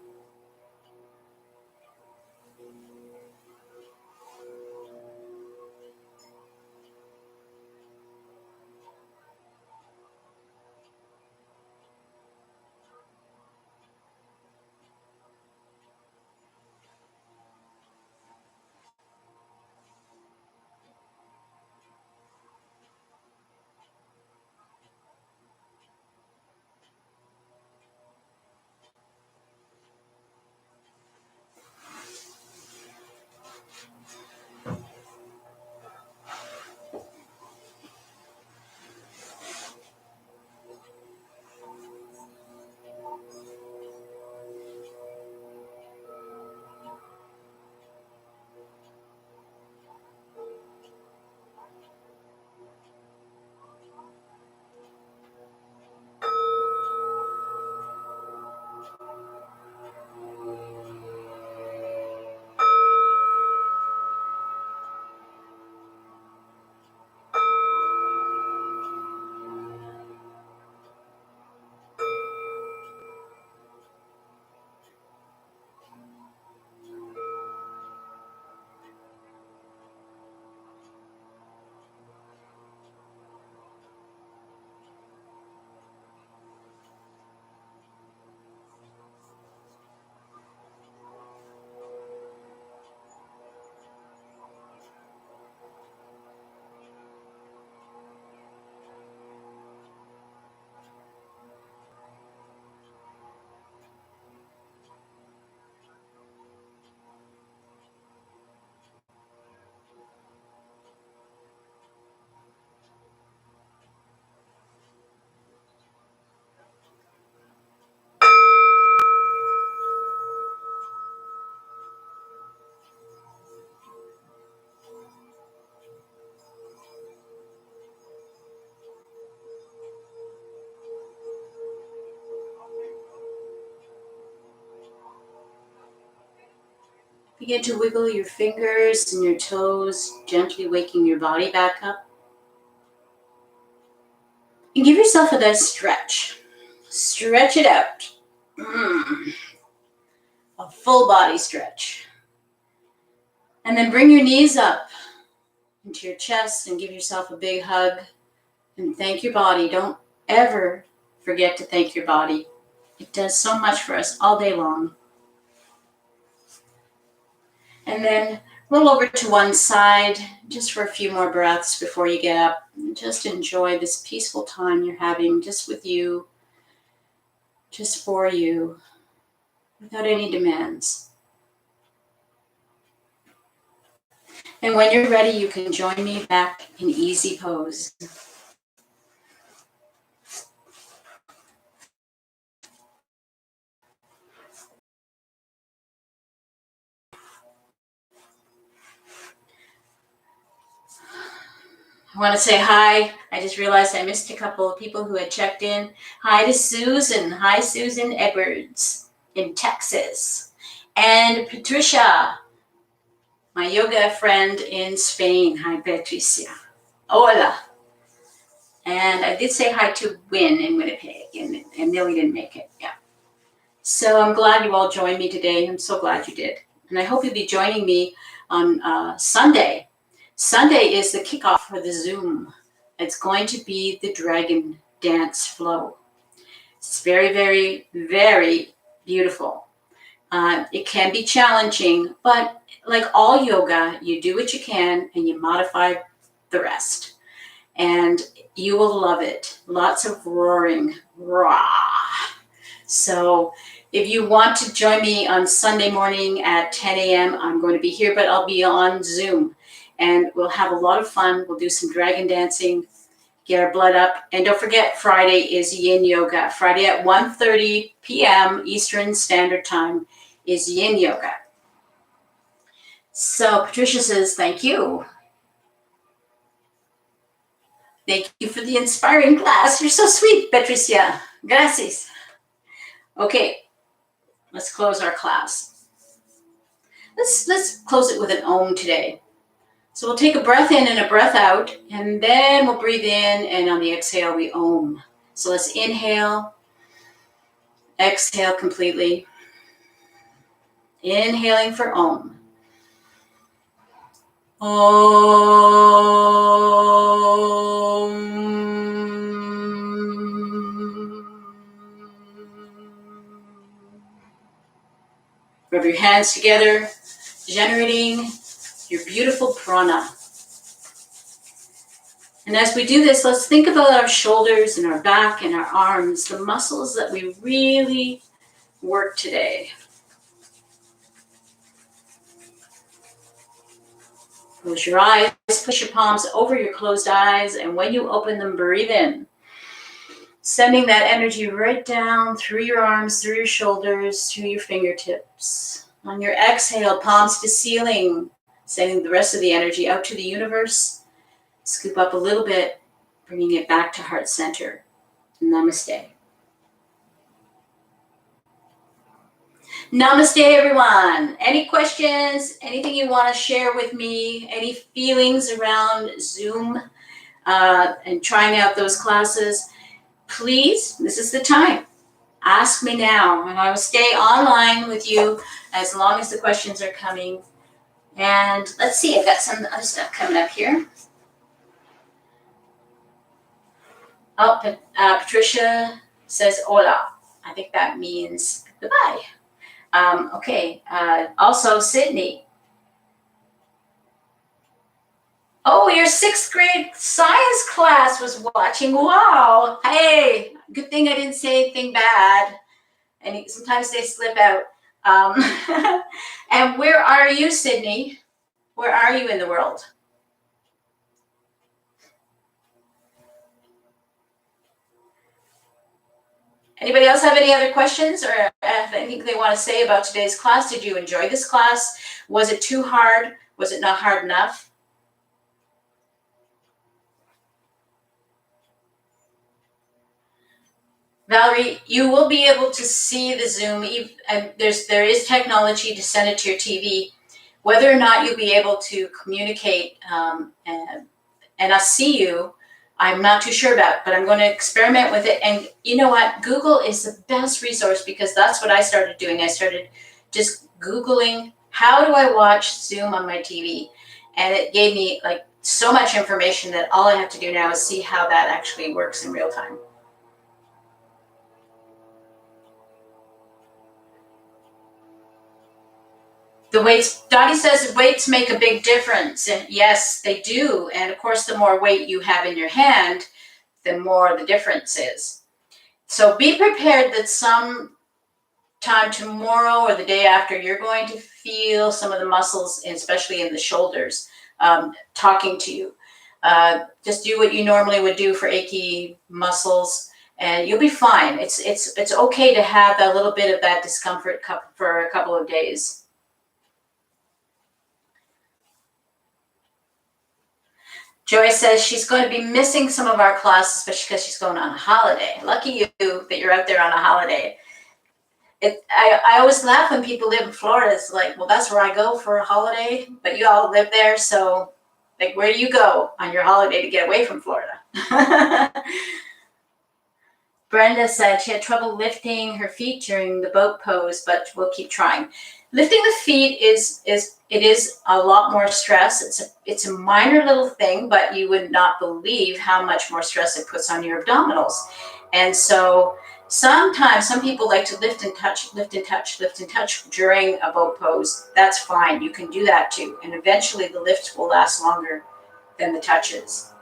Begin to wiggle your fingers and your toes, gently waking your body back up. And give yourself a nice stretch. Stretch it out. A full body stretch. And then bring your knees up into your chest and give yourself a big hug. And thank your body. Don't ever forget to thank your body. It does so much for us all day long. And then roll over to one side just for a few more breaths before you get up. And just enjoy this peaceful time you're having just with you, just for you, without any demands. And when you're ready, you can join me back in easy pose. I want to say hi. I just realized I missed a couple of people who had checked in. Hi to Susan. Hi, Susan Edwards in Texas. And Patricia, my yoga friend in Spain. Hi, Patricia. Hola. And I did say hi to Win in Winnipeg, and Millie didn't make it. Yeah. So I'm glad you all joined me today. I'm so glad you did. And I hope you'll be joining me on Sunday. Sunday is the kickoff for the Zoom. It's going to be the Dragon Dance Flow. It's very, very, very beautiful. It can be challenging, but like all yoga, you do what you can and you modify the rest. And you will love it. Lots of roaring, rah. So if you want to join me on Sunday morning at 10 a.m., I'm going to be here, but I'll be on Zoom. And we'll have a lot of fun. We'll do some dragon dancing, get our blood up. And don't forget, Friday is Yin Yoga. Friday at 1:30 p.m. Eastern Standard Time is Yin Yoga. So Patricia says, thank you. Thank you for the inspiring class. You're so sweet, Patricia. Gracias. Okay, let's close our class. Let's close it with an Om today. So we'll take a breath in and a breath out, and then we'll breathe in, and on the exhale, we Om. So let's inhale, exhale completely. Inhaling for Om. Om. Rub your hands together, generating your beautiful prana. And as we do this, let's think about our shoulders and our back and our arms, the muscles that we really work today. Close your eyes, push your palms over your closed eyes, and when you open them, breathe in. Sending that energy right down through your arms, through your shoulders, through your fingertips. On your exhale, palms to ceiling, sending the rest of the energy out to the universe. Scoop up a little bit, bringing it back to heart center. Namaste. Namaste, everyone. Any questions? Anything you want to share with me? Any feelings around Zoom and trying out those classes? Please, this is the time. Ask me now, and I will stay online with you as long as the questions are coming. And let's see, I've got some other stuff coming up here. Oh, Patricia says hola. I think that means goodbye. Okay, also Sydney. Oh, your 6th grade science class was watching. Wow. Hey, good thing I didn't say anything bad. And sometimes they slip out. And where are you, Sydney? Where are you in the world? Anybody else have any other questions or anything they want to say about today's class? Did you enjoy this class? Was it too hard? Was it not hard enough? Valerie, you will be able to see the Zoom. There is technology to send it to your TV. Whether or not you'll be able to communicate and us see you, I'm not too sure about, but I'm going to experiment with it. And you know what? Google is the best resource, because that's what I started doing. I started just Googling, how do I watch Zoom on my TV? And it gave me like so much information that all I have to do now is see how that actually works in real time. The weights, Dottie says weights make a big difference. And yes, they do. And of course, the more weight you have in your hand, the more the difference is. So be prepared that some time tomorrow or the day after, you're going to feel some of the muscles, especially in the shoulders, talking to you. Just do what you normally would do for achy muscles, and you'll be fine. It's okay to have a little bit of that discomfort for a couple of days. Joy says she's going to be missing some of our classes, especially because she's going on a holiday. Lucky you that you're out there on a holiday. I always laugh when people live in Florida. It's like, well, that's where I go for a holiday, but you all live there, so like, where do you go on your holiday to get away from Florida? Brenda said she had trouble lifting her feet during the boat pose, but we'll keep trying. Lifting the feet is a lot more stress. It's a minor little thing, but you would not believe how much more stress it puts on your abdominals. And so sometimes some people like to lift and touch during a boat pose. That's fine. You can do that too. And eventually the lift will last longer than the touches.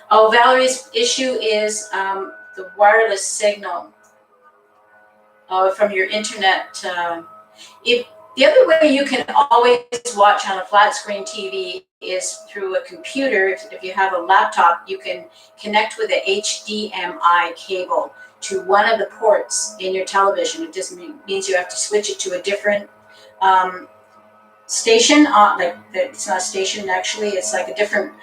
Oh, Valerie's issue is the wireless signal from your internet. If the other way you can always watch on a flat screen TV is through a computer. If you have a laptop, you can connect with an HDMI cable to one of the ports in your television. It just means you have to switch it to a different station. Like it's not a station actually. It's like a different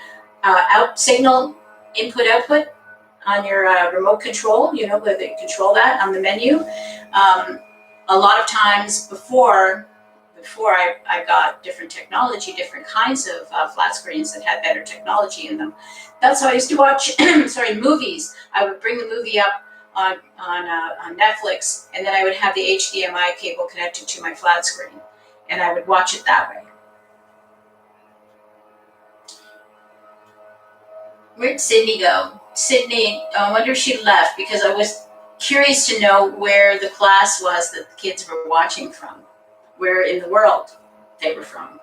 out signal input-output on your remote control. You know, where they control that on the menu. A lot of times before I got different technology, different kinds of flat screens that had better technology in them. That's how I used to watch, movies. I would bring the movie up on Netflix, and then I would have the HDMI cable connected to my flat screen, and I would watch it that way. Where'd Sydney go? Sydney, I wonder if she left, because I was curious to know where the class was that the kids were watching from. Where in the world they were from.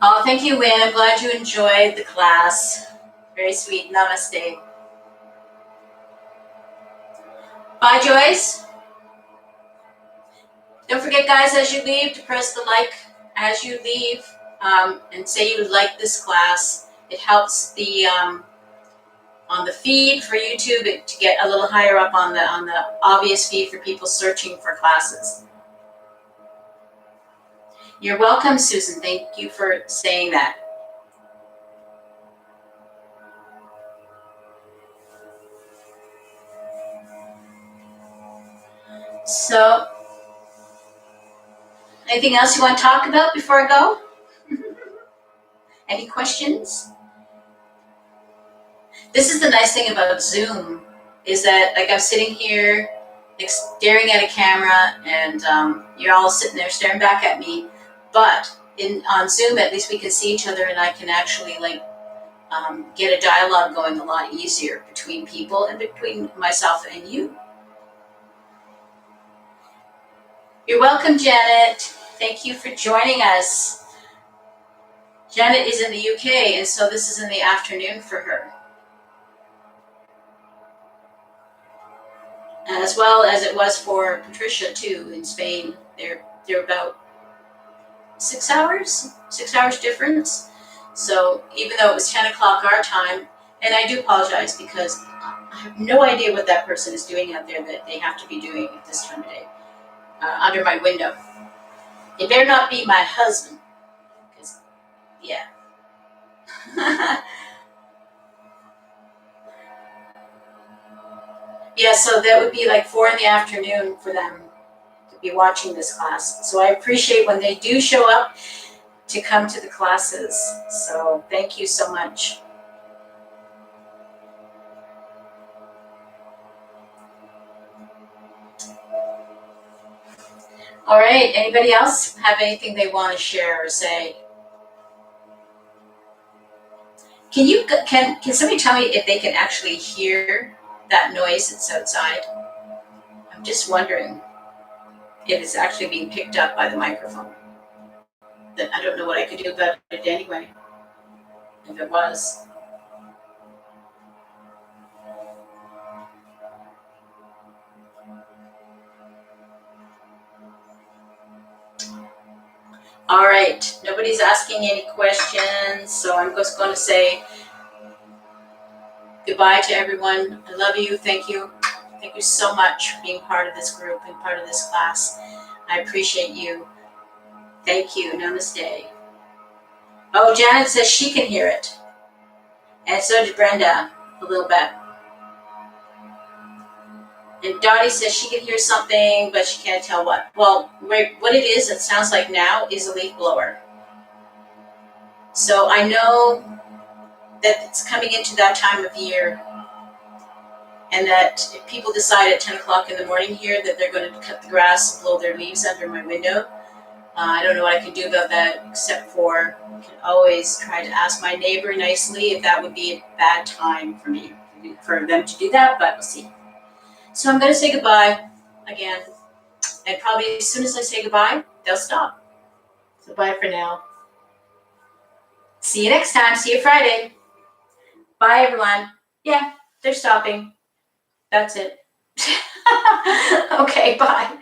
Oh, thank you, Wynn. I'm glad you enjoyed the class. Very sweet. Namaste. Bye, Joyce. Don't forget, guys, as you leave, to press the like as you leave and say you like this class. It helps the on the feed for YouTube to get a little higher up on the obvious feed for people searching for classes. You're welcome, Susan. Thank you for saying that. So, anything else you want to talk about before I go? Any questions? This is the nice thing about Zoom, is that like I'm sitting here like, staring at a camera, and you're all sitting there staring back at me. But on Zoom, at least we can see each other, and I can actually like get a dialogue going a lot easier between people and between myself and you. You're welcome, Janet. Thank you for joining us. Janet is in the UK, and so this is in the afternoon for her. As well as it was for Patricia too in Spain. They're about 6 hours difference. So even though it was 10 o'clock our time, and I do apologize because I have no idea what that person is doing out there that they have to be doing at this time of day under my window. It better not be my husband, because yeah. Yeah, so that would be like 4 in the afternoon for them to be watching this class. So I appreciate when they do show up to come to the classes. So thank you so much. All right, anybody else have anything they want to share or say? Can somebody tell me if they can actually hear that noise that's outside? I'm just wondering if it's actually being picked up by the microphone. Then I don't know what I could do about it anyway, if it was. All right, nobody's asking any questions, so I'm just going to say goodbye to everyone. I love you. Thank you. Thank you so much for being part of this group and part of this class. I appreciate you. Thank you. Namaste. Oh, Janet says she can hear it. And so did Brenda, a little bit. And Dottie says she can hear something, but she can't tell what. Well, what it is, it sounds like now, is a leaf blower. So I know that it's coming into that time of year, and that if people decide at 10 o'clock in the morning here that they're going to cut the grass and blow their leaves under my window, I don't know what I can do about that, except for I can always try to ask my neighbor nicely if that would be a bad time for them to do that, but we'll see. So I'm going to say goodbye again, and probably as soon as I say goodbye, they'll stop. So bye for now. See you next time. See you Friday. Bye, everyone. Yeah, they're stopping. That's it. Okay, bye.